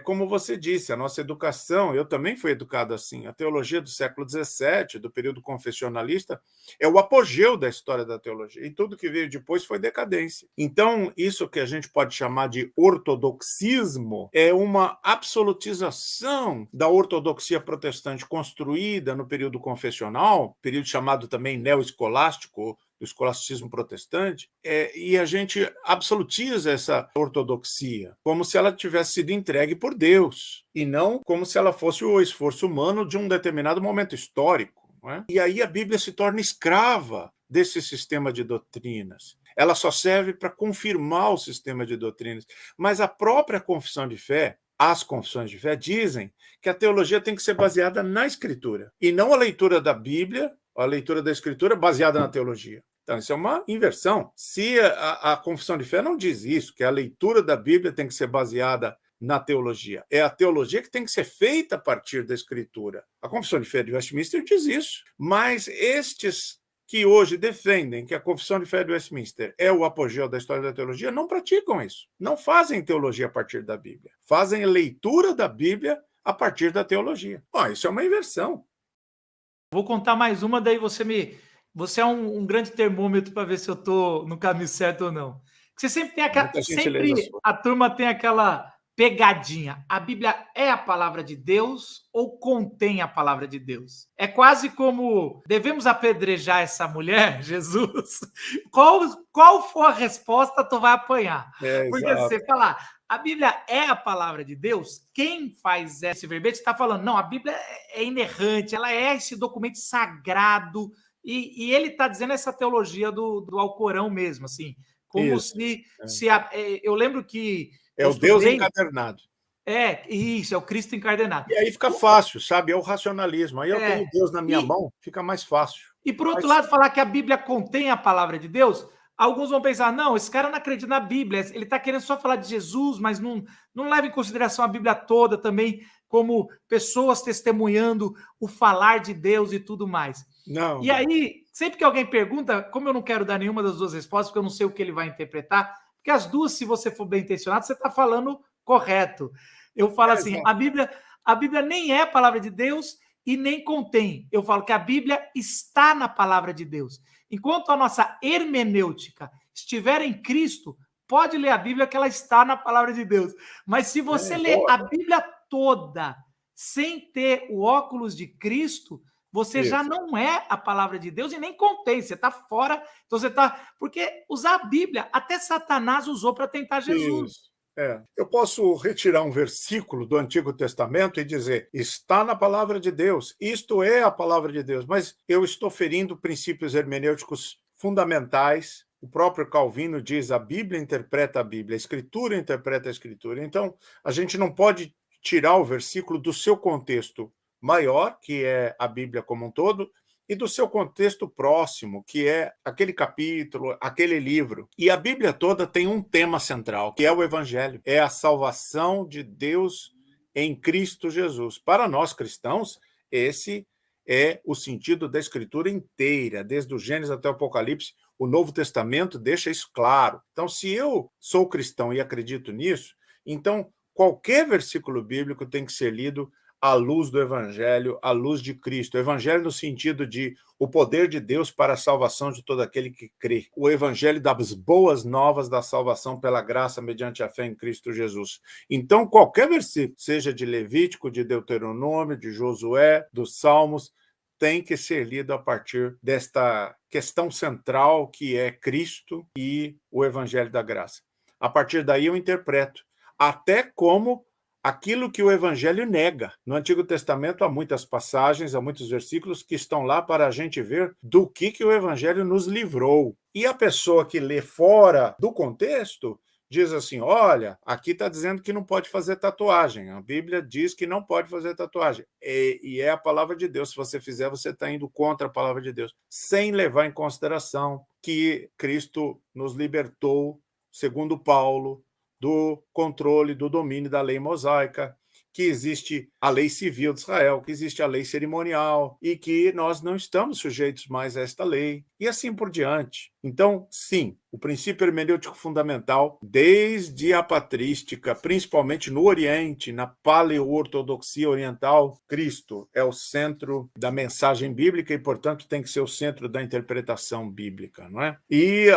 A: Como você disse, a nossa educação, eu também fui educado assim, a teologia do século XVII, do período confessionalista, é o apogeu da história da teologia, e tudo que veio depois foi decadência. Então, isso que a gente pode chamar de ortodoxismo é uma absolutização da ortodoxia protestante construída no período confessional, período chamado também neoescolástico, do escolasticismo protestante, e a gente absolutiza essa ortodoxia, como se ela tivesse sido entregue por Deus, e não como se ela fosse o esforço humano de um determinado momento histórico. Não é? E aí a Bíblia se torna escrava desse sistema de doutrinas. Ela só serve para confirmar o sistema de doutrinas. Mas a própria confissão de fé, as confissões de fé, dizem que a teologia tem que ser baseada na Escritura, e não a leitura da Bíblia, a leitura da Escritura baseada na teologia. Então, isso é uma inversão. Se a confissão de fé não diz isso, que a leitura da Bíblia tem que ser baseada na teologia, é a teologia que tem que ser feita a partir da Escritura. A confissão de fé de Westminster diz isso. Mas estes que hoje defendem que a confissão de fé de Westminster é o apogeu da história da teologia não praticam isso. Não fazem teologia a partir da Bíblia. Fazem leitura da Bíblia a partir da teologia. Isso é uma inversão.
B: Vou contar mais uma, daí você é um grande termômetro para ver se eu estou no caminho certo ou não. Você sempre tem sempre a turma tem aquela pegadinha. A Bíblia é a palavra de Deus ou contém a palavra de Deus? É quase como devemos apedrejar essa mulher, Jesus. Qual for a resposta, tu vai apanhar. Porque se você falar, a Bíblia é a palavra de Deus, quem faz esse verbete está falando, não, a Bíblia é inerrante, ela é esse documento sagrado, e ele está dizendo essa teologia do Alcorão mesmo, assim, como isso, eu lembro que
A: é o Deus encadernado.
B: Isso, é o Cristo encardenado.
A: E aí fica fácil, sabe? É o racionalismo. Aí eu tenho Deus na minha mão, fica mais fácil.
B: E por outro lado, falar que a Bíblia contém a palavra de Deus, alguns vão pensar, não, esse cara não acredita na Bíblia, ele está querendo só falar de Jesus, mas não leva em consideração a Bíblia toda também, como pessoas testemunhando o falar de Deus e tudo mais.
A: Não.
B: E aí, sempre que alguém pergunta, como eu não quero dar nenhuma das duas respostas, porque eu não sei o que ele vai interpretar, porque as duas, se você for bem intencionado, você está falando correto. Eu falo assim, a Bíblia nem é a palavra de Deus e nem contém. Eu falo que a Bíblia está na palavra de Deus. Enquanto a nossa hermenêutica estiver em Cristo, pode ler a Bíblia que ela está na palavra de Deus. Mas se você ler a Bíblia toda sem ter o óculos de Cristo, você já não é a palavra de Deus e nem contém, você está fora. Então você está. Porque usar a Bíblia, até Satanás usou para tentar Jesus.
A: Isso. Eu posso retirar um versículo do Antigo Testamento e dizer, está na palavra de Deus, isto é a palavra de Deus, mas eu estou ferindo princípios hermenêuticos fundamentais. O próprio Calvino diz, a Bíblia interpreta a Bíblia, a Escritura interpreta a Escritura. Então, a gente não pode tirar o versículo do seu contexto maior, que é a Bíblia como um todo, e do seu contexto próximo, que é aquele capítulo, aquele livro. E a Bíblia toda tem um tema central, que é o Evangelho, é a salvação de Deus em Cristo Jesus. Para nós cristãos, esse é o sentido da Escritura inteira, desde o Gênesis até o Apocalipse. O Novo Testamento deixa isso claro. Então, se eu sou cristão e acredito nisso, então qualquer versículo bíblico tem que ser lido à luz do Evangelho, à luz de Cristo. O Evangelho no sentido de o poder de Deus para a salvação de todo aquele que crê. O Evangelho das boas novas da salvação pela graça mediante a fé em Cristo Jesus. Então, qualquer versículo, seja de Levítico, de Deuteronômio, de Josué, dos Salmos, tem que ser lido a partir desta questão central que é Cristo e o Evangelho da graça. A partir daí eu interpreto até como aquilo que o Evangelho nega. No Antigo Testamento há muitas passagens, há muitos versículos que estão lá para a gente ver do que o Evangelho nos livrou. E a pessoa que lê fora do contexto diz assim: olha, aqui está dizendo que não pode fazer tatuagem. A Bíblia diz que não pode fazer tatuagem. E é a palavra de Deus. Se você fizer, você está indo contra a palavra de Deus, sem levar em consideração que Cristo nos libertou, segundo Paulo, do controle, do domínio da lei mosaica, que existe a lei civil de Israel, que existe a lei cerimonial e que nós não estamos sujeitos mais a esta lei, e assim por diante. Então, sim, o princípio hermenêutico fundamental, desde a patrística, principalmente no Oriente, na paleoortodoxia oriental, Cristo é o centro da mensagem bíblica e, portanto, tem que ser o centro da interpretação bíblica, não é? E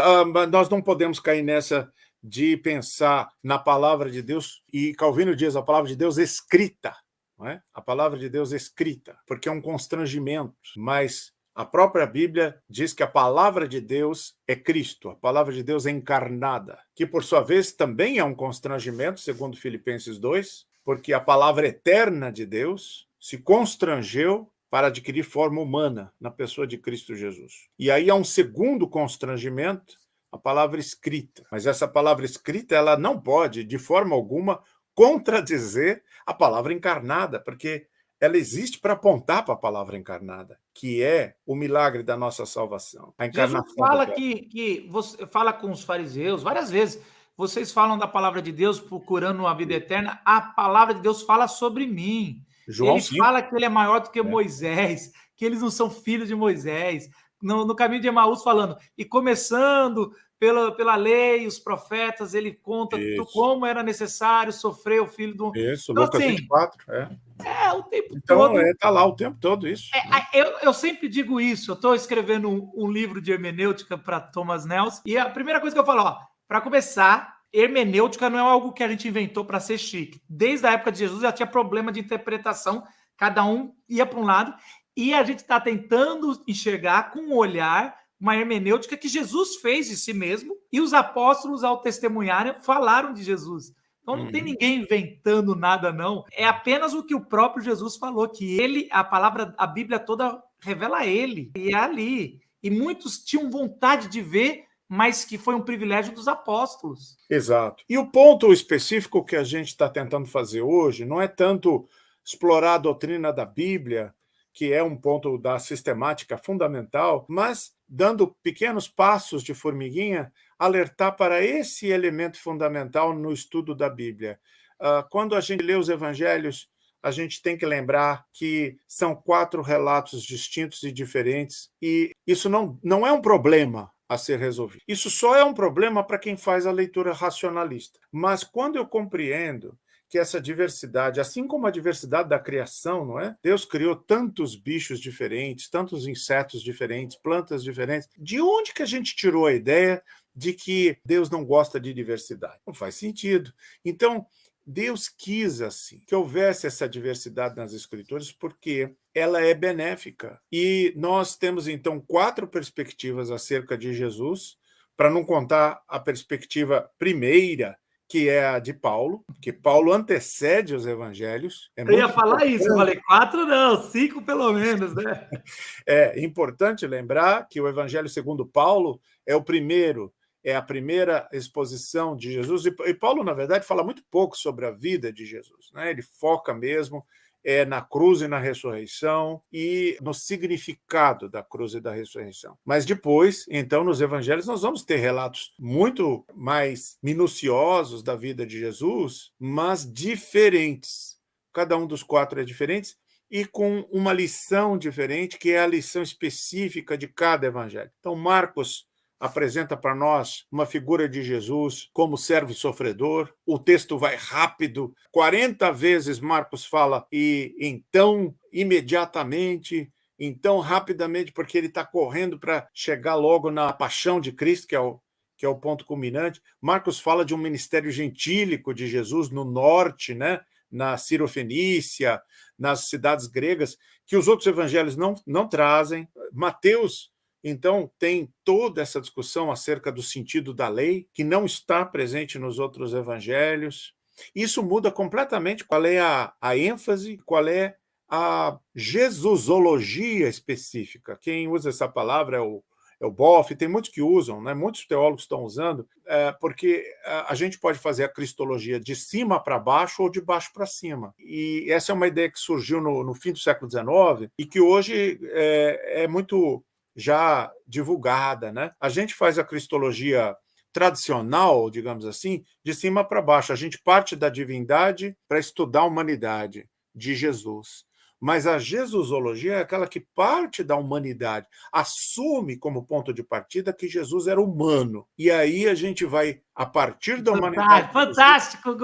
A: nós não podemos cair nessa de pensar na palavra de Deus, e Calvino diz a palavra de Deus escrita, não é? A palavra de Deus escrita, porque é um constrangimento, mas a própria Bíblia diz que a palavra de Deus é Cristo, a palavra de Deus é encarnada, que por sua vez também é um constrangimento, segundo Filipenses 2, porque a palavra eterna de Deus se constrangeu para adquirir forma humana na pessoa de Cristo Jesus. E aí há um segundo constrangimento, a palavra escrita. Mas essa palavra escrita, ela não pode, de forma alguma, contradizer a palavra encarnada, porque ela existe para apontar para a palavra encarnada, que é o milagre da nossa salvação. A encarnação.
B: Jesus fala que você fala com os fariseus várias vezes. Vocês falam da palavra de Deus procurando a vida eterna. A palavra de Deus fala sobre mim.
A: João
B: Ele
A: 5.
B: fala que ele é maior do que Moisés, que eles não são filhos de Moisés. No caminho de Emaús falando, e começando pela lei, os profetas, ele conta como era necessário sofrer o filho do...
A: Isso,
B: Então,
A: Lucas
B: assim,
A: 24.
B: o tempo
A: Então,
B: todo...
A: está lá o tempo todo isso.
B: Eu sempre digo isso, eu estou escrevendo um livro de hermenêutica para Thomas Nelson, e a primeira coisa que eu falo, para começar, hermenêutica não é algo que a gente inventou para ser chique. Desde a época de Jesus já tinha problema de interpretação, cada um ia para um lado, e a gente está tentando enxergar com um olhar uma hermenêutica que Jesus fez de si mesmo, e os apóstolos, ao testemunharem, falaram de Jesus. Então não tem ninguém inventando nada, não. É apenas o que o próprio Jesus falou, que ele, a palavra, a Bíblia toda revela ele. E é ali. E muitos tinham vontade de ver, mas que foi um privilégio dos apóstolos.
A: Exato. E o ponto específico que a gente está tentando fazer hoje não é tanto explorar a doutrina da Bíblia, que é um ponto da sistemática fundamental, mas, dando pequenos passos de formiguinha, alertar para esse elemento fundamental no estudo da Bíblia. Quando a gente lê os evangelhos, a gente tem que lembrar que são 4 relatos distintos e diferentes, e isso não é um problema a ser resolvido. Isso só é um problema para quem faz a leitura racionalista. Mas quando eu compreendo que essa diversidade, assim como a diversidade da criação, não é? Deus criou tantos bichos diferentes, tantos insetos diferentes, plantas diferentes. De onde que a gente tirou a ideia de que Deus não gosta de diversidade? Não faz sentido. Então, Deus quis assim, que houvesse essa diversidade nas Escrituras, porque ela é benéfica. E nós temos, então, 4 perspectivas acerca de Jesus, para não contar a perspectiva primeira, que é a de Paulo, porque Paulo antecede os evangelhos.
B: Eu ia falar isso, eu falei 4 não, 5 pelo menos, né?
A: É importante lembrar que o evangelho segundo Paulo é o primeiro, é a primeira exposição de Jesus, e Paulo, na verdade, fala muito pouco sobre a vida de Jesus, né? Ele foca mesmo na cruz e na ressurreição e no significado da cruz e da ressurreição. Mas depois, então, nos evangelhos, nós vamos ter relatos muito mais minuciosos da vida de Jesus, mas diferentes. Cada um dos 4 é diferente e com uma lição diferente, que é a lição específica de cada evangelho. Então, Marcos apresenta para nós uma figura de Jesus como servo e sofredor. O texto vai rápido. 40 vezes Marcos fala e então, imediatamente, então, rapidamente, porque ele está correndo para chegar logo na paixão de Cristo, que é o ponto culminante. Marcos fala de um ministério gentílico de Jesus no norte, né? Na Cirofenícia, nas cidades gregas, que os outros evangelhos não trazem. Mateus, então, tem toda essa discussão acerca do sentido da lei, que não está presente nos outros evangelhos. Isso muda completamente qual é a ênfase, qual é a jesusologia específica. Quem usa essa palavra é o Boff, tem muitos que usam, né? Muitos teólogos estão usando, porque a gente pode fazer a cristologia de cima para baixo ou de baixo para cima. E essa é uma ideia que surgiu no fim do século XIX e que hoje é muito já divulgada, né? A gente faz a cristologia tradicional, digamos assim, de cima para baixo. A gente parte da divindade para estudar a humanidade de Jesus. Mas a jesusologia é aquela que parte da humanidade, assume como ponto de partida que Jesus era humano. E aí a gente vai, a partir da humanidade...
B: Fantástico,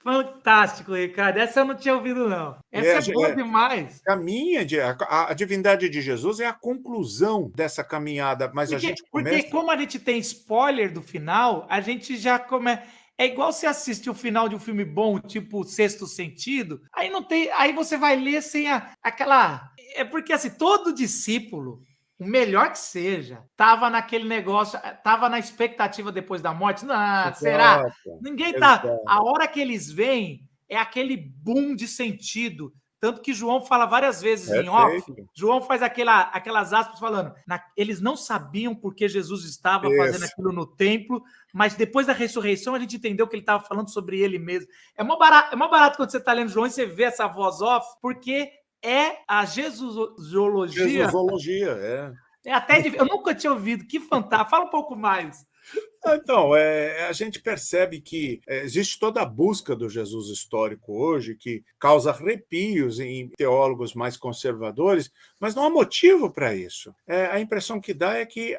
B: fantástico, Ricardo. Essa eu não tinha ouvido, não. Essa é boa demais.
A: A divindade de Jesus é a conclusão dessa caminhada, mas a gente começa...
B: Porque como a gente tem spoiler do final, a gente já começa... É igual você assistir o final de um filme bom, tipo Sexto Sentido, aí não tem, aí você vai ler sem aquela... É porque assim, todo discípulo, o melhor que seja, tava naquele negócio, tava na expectativa depois da morte. Não, será? Ninguém tá... A hora que eles vêm, é aquele boom de sentido. Tanto que João fala várias vezes em off, João faz aquelas aspas falando, eles não sabiam porque Jesus estava fazendo aquilo no templo, mas depois da ressurreição a gente entendeu que ele estava falando sobre ele mesmo. É mó barato quando você está lendo João e você vê essa voz off, porque é a jesusologia.
A: Jesusologia,
B: eu nunca tinha ouvido, que fantástico. Fala um pouco mais.
A: Então, a gente percebe que existe toda a busca do Jesus histórico hoje, que causa arrepios em teólogos mais conservadores, mas não há motivo para isso. A impressão que dá é que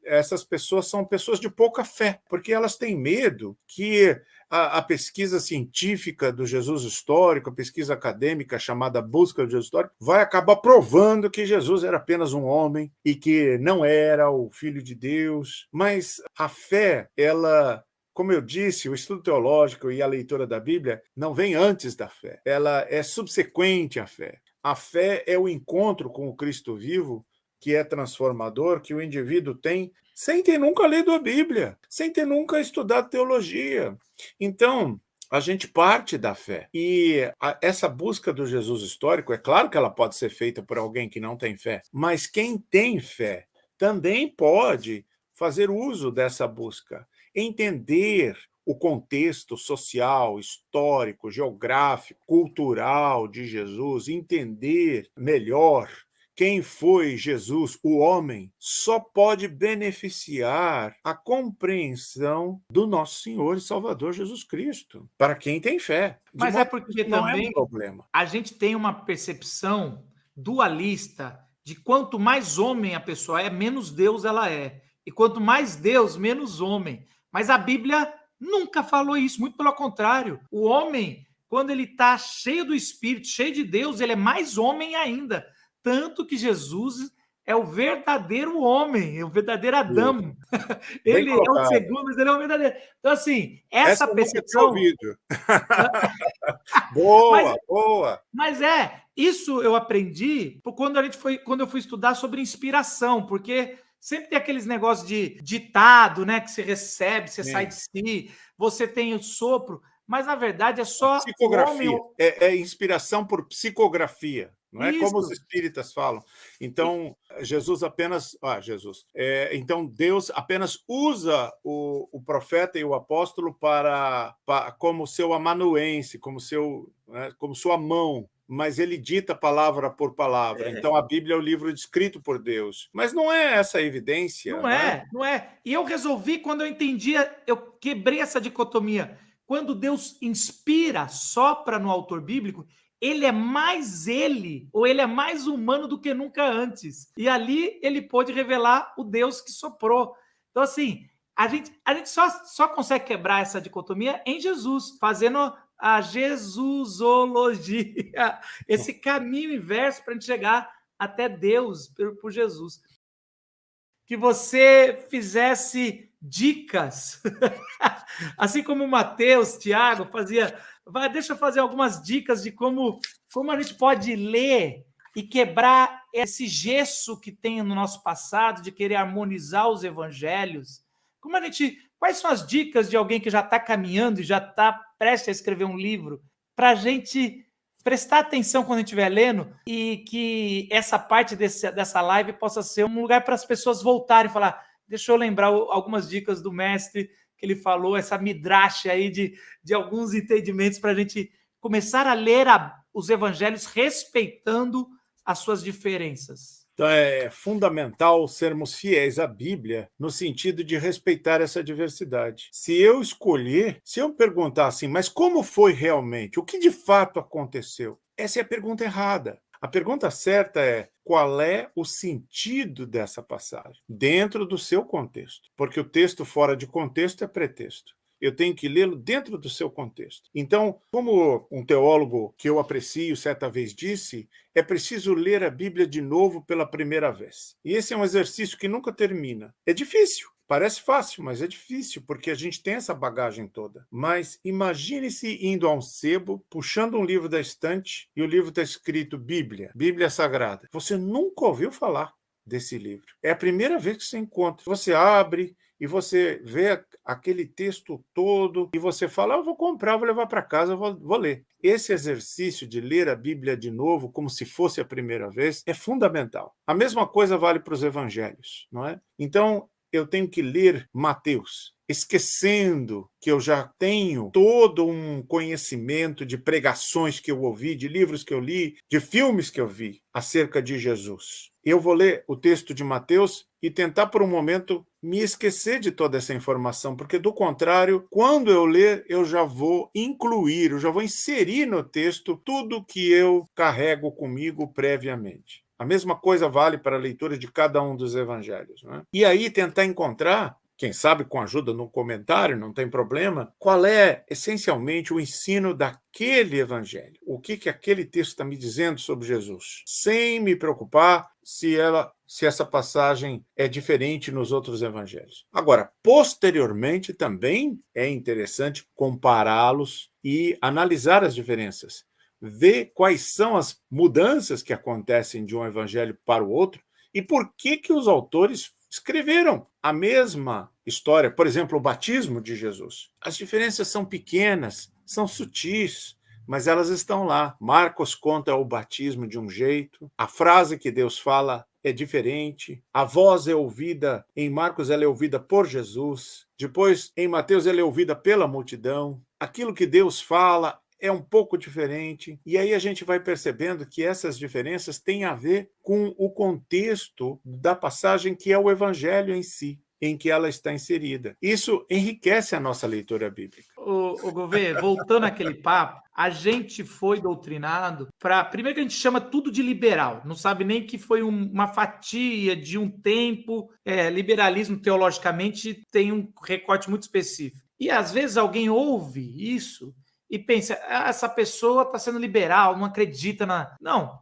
A: essas pessoas são pessoas de pouca fé, porque elas têm medo que a pesquisa científica do Jesus histórico, a pesquisa acadêmica chamada busca do Jesus histórico, vai acabar provando que Jesus era apenas um homem e que não era o Filho de Deus. Mas a fé, ela... Como eu disse, o estudo teológico e a leitura da Bíblia não vem antes da fé. Ela é subsequente à fé. A fé é o encontro com o Cristo vivo, que é transformador, que o indivíduo tem sem ter nunca lido a Bíblia, sem ter nunca estudado teologia. Então, a gente parte da fé. E essa busca do Jesus histórico, é claro que ela pode ser feita por alguém que não tem fé, mas quem tem fé também pode fazer uso dessa busca, entender o contexto social, histórico, geográfico, cultural de Jesus, entender melhor quem foi Jesus, o homem, só pode beneficiar a compreensão do nosso Senhor e Salvador Jesus Cristo, para quem tem fé.
B: Mas é porque
A: não
B: também
A: é um problema.
B: A gente tem uma percepção dualista de quanto mais homem a pessoa é, menos Deus ela é. E quanto mais Deus, menos homem. Mas a Bíblia nunca falou isso, muito pelo contrário. O homem, quando ele está cheio do Espírito, cheio de Deus, ele é mais homem ainda. Tanto que Jesus é o verdadeiro homem, é o verdadeiro Adão. Ele é o segundo, mas ele é o verdadeiro. Então, assim, essa percepção...
A: Boa.
B: Mas isso eu aprendi quando eu fui estudar sobre inspiração, porque sempre tem aqueles negócios de ditado, né, que você recebe, você sai de si, você tem o sopro, mas na verdade é só
A: psicografia. É inspiração por psicografia. Não é como os espíritas falam. Então, então, Deus apenas usa o profeta e o apóstolo como seu amanuense, como sua mão, mas ele dita palavra por palavra. Então, a Bíblia é o livro escrito por Deus. Mas não é essa a evidência.
B: Não é. E eu resolvi, quando eu entendia, eu quebrei essa dicotomia. Quando Deus inspira, sopra no autor bíblico, ele é mais ou ele é mais humano do que nunca antes. E ali ele pôde revelar o Deus que soprou. Então, assim, a gente só consegue quebrar essa dicotomia em Jesus, fazendo a jesusologia, esse caminho inverso para a gente chegar até Deus por Jesus. Que você fizesse dicas, assim como o Mateus, Tiago fazia... Deixa eu fazer algumas dicas de como a gente pode ler e quebrar esse gesso que tem no nosso passado de querer harmonizar os evangelhos. Quais são as dicas de alguém que já está caminhando e já está prestes a escrever um livro, para a gente prestar atenção quando a gente estiver lendo e que essa parte dessa live possa ser um lugar para as pessoas voltarem e falar, deixa eu lembrar algumas dicas do mestre que ele falou, essa midrash aí de alguns entendimentos para a gente começar a ler os evangelhos respeitando as suas diferenças.
A: Então, é fundamental sermos fiéis à Bíblia no sentido de respeitar essa diversidade. Se eu escolher, se eu perguntar assim, mas como foi realmente? O que de fato aconteceu? Essa é a pergunta errada. A pergunta certa é: qual é o sentido dessa passagem dentro do seu contexto? Porque o texto fora de contexto é pretexto. Eu tenho que lê-lo dentro do seu contexto. Então, como um teólogo que eu aprecio certa vez disse, é preciso ler a Bíblia de novo pela primeira vez. E esse é um exercício que nunca termina. É difícil. Parece fácil, mas é difícil, porque a gente tem essa bagagem toda. Mas imagine-se indo a um sebo, puxando um livro da estante, e o livro está escrito Bíblia, Bíblia Sagrada. Você nunca ouviu falar desse livro. É a primeira vez que você encontra. Você abre e você vê aquele texto todo e você fala, eu vou comprar, vou levar para casa, vou ler. Esse exercício de ler a Bíblia de novo, como se fosse a primeira vez, é fundamental. A mesma coisa vale para os evangelhos, não é? Então, eu tenho que ler Mateus, esquecendo que eu já tenho todo um conhecimento de pregações que eu ouvi, de livros que eu li, de filmes que eu vi acerca de Jesus. Eu vou ler o texto de Mateus e tentar por um momento me esquecer de toda essa informação, porque do contrário, quando eu ler, eu já vou incluir, eu já vou inserir no texto tudo que eu carrego comigo previamente. A mesma coisa vale para a leitura de cada um dos evangelhos, né? E aí tentar encontrar, quem sabe com ajuda no comentário, não tem problema, qual é essencialmente o ensino daquele evangelho. O que aquele texto está me dizendo sobre Jesus, sem me preocupar se essa passagem é diferente nos outros evangelhos. Agora, posteriormente, também é interessante compará-los e analisar as diferenças, ver quais são as mudanças que acontecem de um evangelho para o outro e por que os autores escreveram a mesma história. Por exemplo, o batismo de Jesus. As diferenças são pequenas, são sutis, mas elas estão lá. Marcos conta o batismo de um jeito, a frase que Deus fala é diferente, a voz é ouvida, em Marcos ela é ouvida por Jesus, depois em Mateus ela é ouvida pela multidão, aquilo que Deus fala é um pouco diferente, e aí a gente vai percebendo que essas diferenças têm a ver com o contexto da passagem que é o evangelho em si, em que ela está inserida. Isso enriquece a nossa leitura bíblica.
B: O Gouveia, voltando àquele papo, a gente foi doutrinado para... Primeiro que a gente chama tudo de liberal, não sabe nem que foi uma fatia de um tempo. Liberalismo, teologicamente, tem um recorte muito específico. E às vezes alguém ouve isso e pensa, essa pessoa está sendo liberal, não acredita na... Não,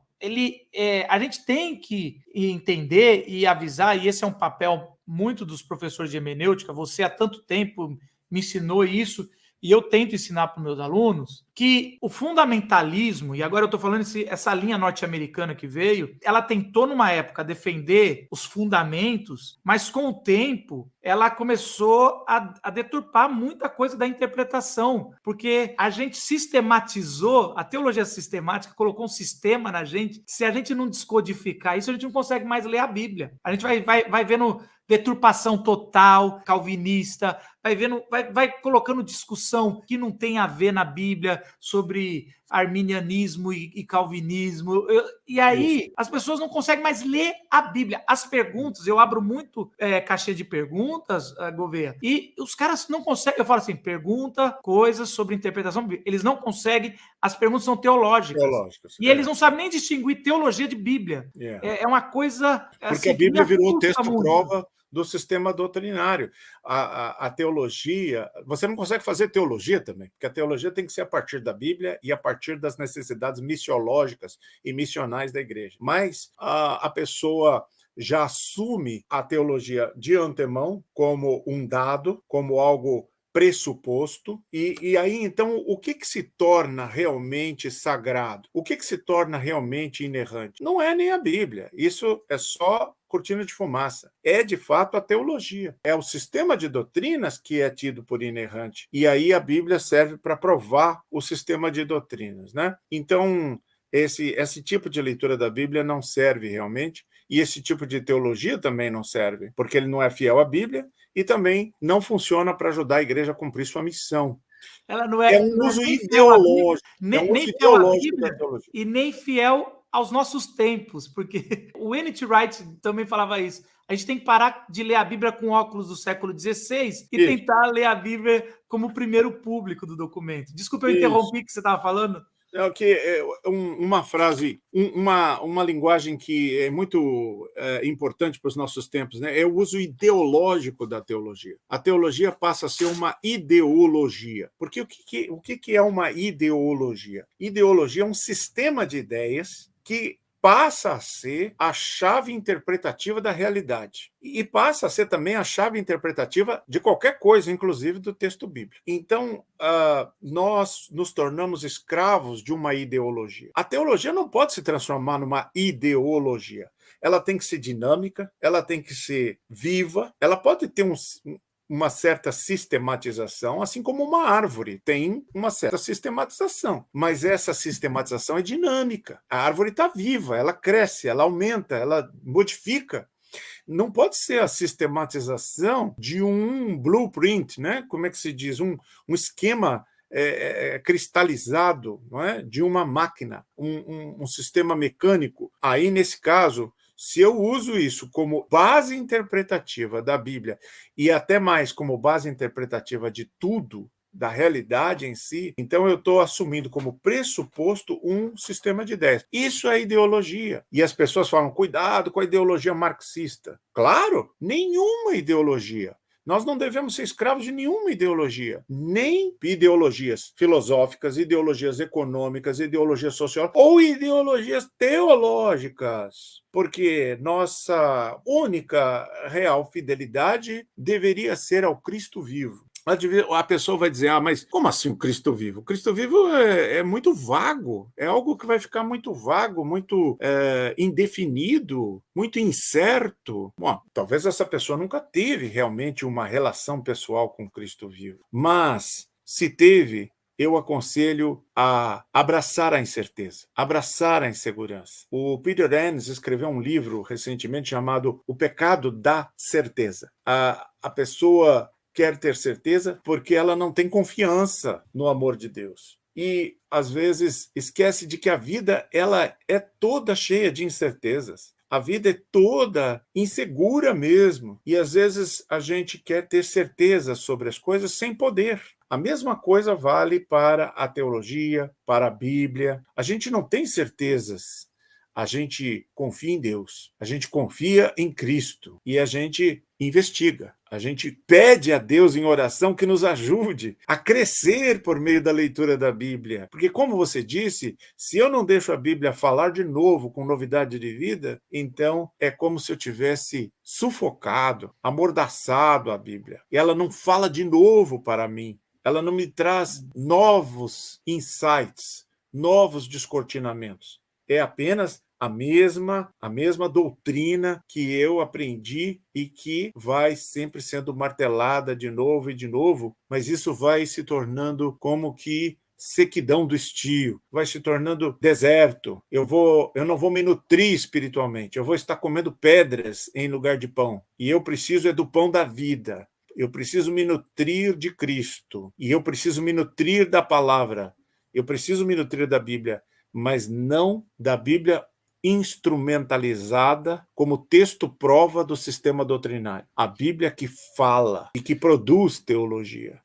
B: a gente tem que entender e avisar, e esse é um papel muito dos professores de hermenêutica, você há tanto tempo me ensinou isso, e eu tento ensinar para os meus alunos, que o fundamentalismo, e agora eu estou falando essa linha norte-americana que veio, ela tentou numa época defender os fundamentos, mas com o tempo ela começou a deturpar muita coisa da interpretação, porque a gente sistematizou, a teologia sistemática colocou um sistema na gente, que se a gente não descodificar isso, a gente não consegue mais ler a Bíblia. A gente vai vendo deturpação total, calvinista, vai colocando discussão que não tem a ver na Bíblia sobre arminianismo e calvinismo. E aí as pessoas não conseguem mais ler a Bíblia. As perguntas, eu abro muito caixa de perguntas, Gouveia, e os caras não conseguem. Eu falo assim, pergunta coisas sobre interpretação bíblica. Eles não conseguem, as perguntas são teológicas. E eles não sabem nem distinguir teologia de Bíblia. É uma coisa...
A: Porque
B: assim,
A: a Bíblia virou o texto-prova do sistema doutrinário. A teologia, você não consegue fazer teologia também, porque a teologia tem que ser a partir da Bíblia e a partir das necessidades missiológicas e missionais da igreja. Mas a pessoa já assume a teologia de antemão como um dado, como algo pressuposto, e aí, então, o que se torna realmente sagrado? O que se torna realmente inerrante? Não é nem a Bíblia, isso é só cortina de fumaça. É, de fato, a teologia. É o sistema de doutrinas que é tido por inerrante. E aí a Bíblia serve para provar o sistema de doutrinas, né? Então, esse tipo de leitura da Bíblia não serve realmente, e esse tipo de teologia também não serve, porque ele não é fiel à Bíblia e também não funciona para ajudar a igreja a cumprir sua missão.
B: Ela
A: É um
B: não é
A: uso
B: nem fiel à Bíblia,
A: ideológico, é um
B: nem
A: uso
B: fiel à
A: ideológico da
B: Bíblia
A: teologia.
B: e nem fiel aos nossos tempos, porque o N.T. Wright também falava isso. A gente tem que parar de ler a Bíblia com óculos do século XVI e
A: Isso,
B: tentar ler a Bíblia como o primeiro público do documento. Desculpa, eu
A: isso.
B: interrompi o que você estava falando.
A: É que uma frase, uma linguagem que é muito importante para os nossos tempos, né? É o uso ideológico da teologia. A teologia passa a ser uma ideologia. Porque o que é uma ideologia? Ideologia é um sistema de ideias que passa a ser a chave interpretativa da realidade. E passa a ser também a chave interpretativa de qualquer coisa, inclusive do texto bíblico. Então, nós nos tornamos escravos de uma ideologia. A teologia não pode se transformar numa ideologia. Ela tem que ser dinâmica, ela tem que ser viva, ela pode ter uma certa sistematização, assim como uma árvore tem uma certa sistematização. Mas essa sistematização é dinâmica. A árvore está viva, ela cresce, ela aumenta, ela modifica. Não pode ser a sistematização de um blueprint, né? Como é que se diz? Um esquema cristalizado, não é? De uma máquina, um sistema mecânico. Aí, nesse caso, se eu uso isso como base interpretativa da Bíblia e até mais como base interpretativa de tudo, da realidade em si, então eu estou assumindo como pressuposto um sistema de ideias. Isso é ideologia. E as pessoas falam, cuidado com a ideologia marxista. Claro, nenhuma ideologia. Nós não devemos ser escravos de nenhuma ideologia, nem ideologias filosóficas, ideologias econômicas, ideologias sociais ou ideologias teológicas, porque nossa única real fidelidade deveria ser ao Cristo vivo. A pessoa vai dizer, mas como assim o Cristo vivo? O Cristo vivo é muito vago, é algo que vai ficar muito vago, muito indefinido, muito incerto. Bom, talvez essa pessoa nunca teve realmente uma relação pessoal com o Cristo vivo, mas se teve, eu aconselho a abraçar a incerteza, abraçar a insegurança. O Peter Enns escreveu um livro recentemente chamado O Pecado da Certeza. A pessoa quer ter certeza porque ela não tem confiança no amor de Deus. E, às vezes, esquece de que a vida ela é toda cheia de incertezas. A vida é toda insegura mesmo. E, às vezes, a gente quer ter certeza sobre as coisas sem poder. A mesma coisa vale para a teologia, para a Bíblia. A gente não tem certezas. A gente confia em Deus, a gente confia em Cristo e a gente investiga. A gente pede a Deus em oração que nos ajude a crescer por meio da leitura da Bíblia. Porque, como você disse, se eu não deixo a Bíblia falar de novo com novidade de vida, então é como se eu tivesse sufocado, amordaçado a Bíblia. E ela não fala de novo para mim. Ela não me traz novos insights, novos descortinamentos. É apenas a mesma doutrina que eu aprendi e que vai sempre sendo martelada de novo e de novo, mas isso vai se tornando como que sequidão do estio, vai se tornando deserto. Eu não vou me nutrir espiritualmente, eu vou estar comendo pedras em lugar de pão. E eu preciso do pão da vida. Eu preciso me nutrir de Cristo. E eu preciso me nutrir da palavra. Eu preciso me nutrir da Bíblia, mas não da Bíblia instrumentalizada como texto prova do sistema doutrinário. A Bíblia que fala e que produz teologia.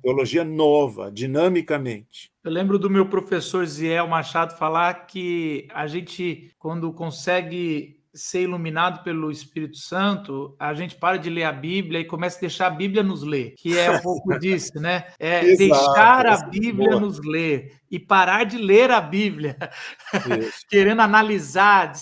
A: Teologia nova, dinamicamente.
B: Eu lembro do meu professor Ziel Machado falar que a gente, quando consegue ser iluminado pelo Espírito Santo, a gente para de ler a Bíblia e começa a deixar a Bíblia nos ler, que é um pouco disso, né? É deixar a Bíblia nos ler e parar de ler a Bíblia, querendo analisar,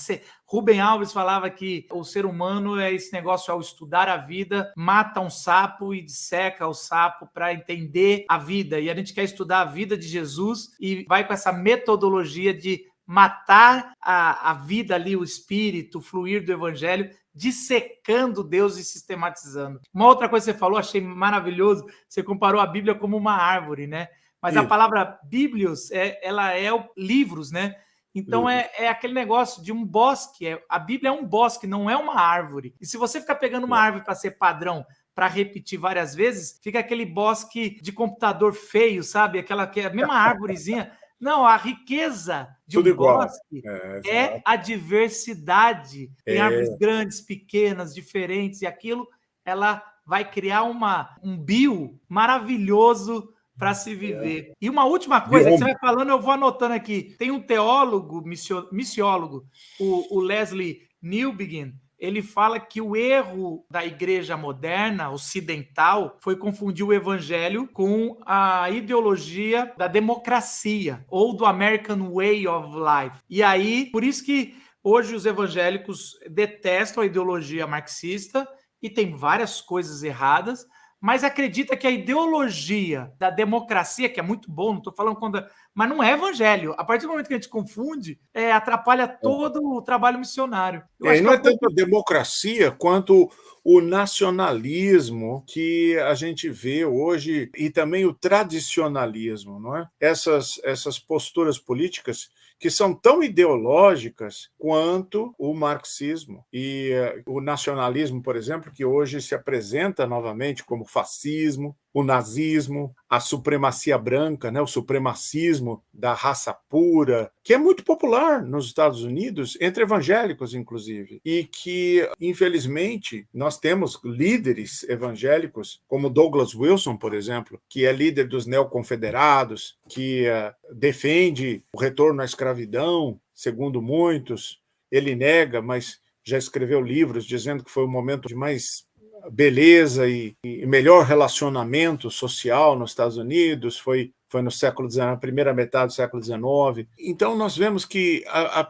B: Rubem Alves falava que o ser humano é esse negócio, ao estudar a vida, mata um sapo e disseca o sapo para entender a vida. E a gente quer estudar a vida de Jesus e vai com essa metodologia de matar a vida ali, o espírito, o fluir do evangelho, dissecando Deus e sistematizando. Uma outra coisa que você falou, achei maravilhoso, você comparou a Bíblia como uma árvore, né? Mas a palavra Bíblios, ela é livros, né? Então é aquele negócio de um bosque. A Bíblia é um bosque, não é uma árvore. E se você ficar pegando uma árvore para ser padrão, para repetir várias vezes, fica aquele bosque de computador feio, sabe? Aquela que é a mesma árvorezinha. Não, a riqueza de um bosque é a diversidade. Tem árvores grandes, pequenas, diferentes, e aquilo ela vai criar um bio maravilhoso para se viver. E uma última coisa, que você vai falando, eu vou anotando aqui. Tem um teólogo, missiólogo, o Leslie Newbigin, ele fala que o erro da igreja moderna, ocidental, foi confundir o evangelho com a ideologia da democracia, ou do American Way of Life. E aí, por isso que hoje os evangélicos detestam a ideologia marxista, e tem várias coisas erradas, mas acredita que a ideologia da democracia, que é muito bom, não estou falando mas não é evangelho. A partir do momento que a gente confunde, atrapalha todo o trabalho missionário.
A: E não é tanto a democracia quanto o nacionalismo que a gente vê hoje e também o tradicionalismo, não é? Essas posturas políticas que são tão ideológicas quanto o marxismo e o nacionalismo, por exemplo, que hoje se apresenta novamente como fascismo, o nazismo, a supremacia branca, né, o supremacismo da raça pura, que é muito popular nos Estados Unidos, entre evangélicos, inclusive, e que, infelizmente, nós temos líderes evangélicos, como Douglas Wilson, por exemplo, que é líder dos neoconfederados, que defende o retorno à escravidão, segundo muitos. Ele nega, mas já escreveu livros dizendo que foi o momento de mais beleza e melhor relacionamento social nos Estados Unidos, foi no século XIX, na primeira metade do século XIX. Então, nós vemos que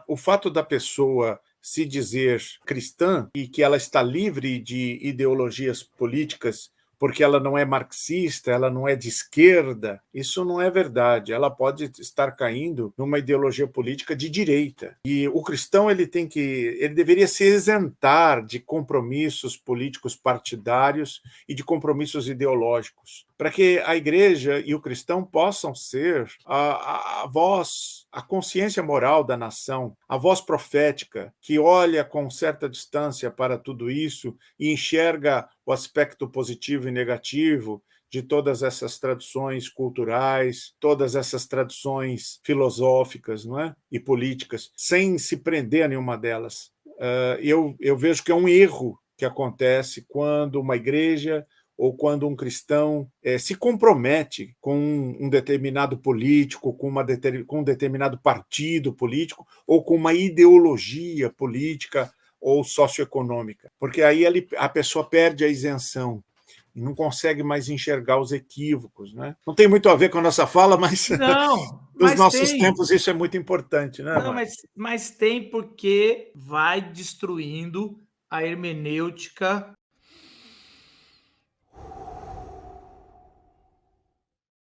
A: o fato da pessoa se dizer cristã e que ela está livre de ideologias políticas porque ela não é marxista, ela não é de esquerda, isso não é verdade. Ela pode estar caindo numa ideologia política de direita. E o cristão ele deveria se isentar de compromissos políticos partidários e de compromissos ideológicos, para que a igreja e o cristão possam ser a voz, a consciência moral da nação, a voz profética, que olha com certa distância para tudo isso e enxerga o aspecto positivo e negativo de todas essas tradições culturais, todas essas tradições filosóficas, não é? E políticas, sem se prender a nenhuma delas. Eu vejo que é um erro que acontece quando uma igreja ou quando um cristão se compromete com um determinado político, com um determinado partido político, ou com uma ideologia política ou socioeconômica, porque aí a pessoa perde a isenção e não consegue mais enxergar os equívocos, né? Não tem muito a ver com a nossa fala, mas nos nossos tempos isso é muito importante, né?
B: Não, mas tem, porque vai destruindo a hermenêutica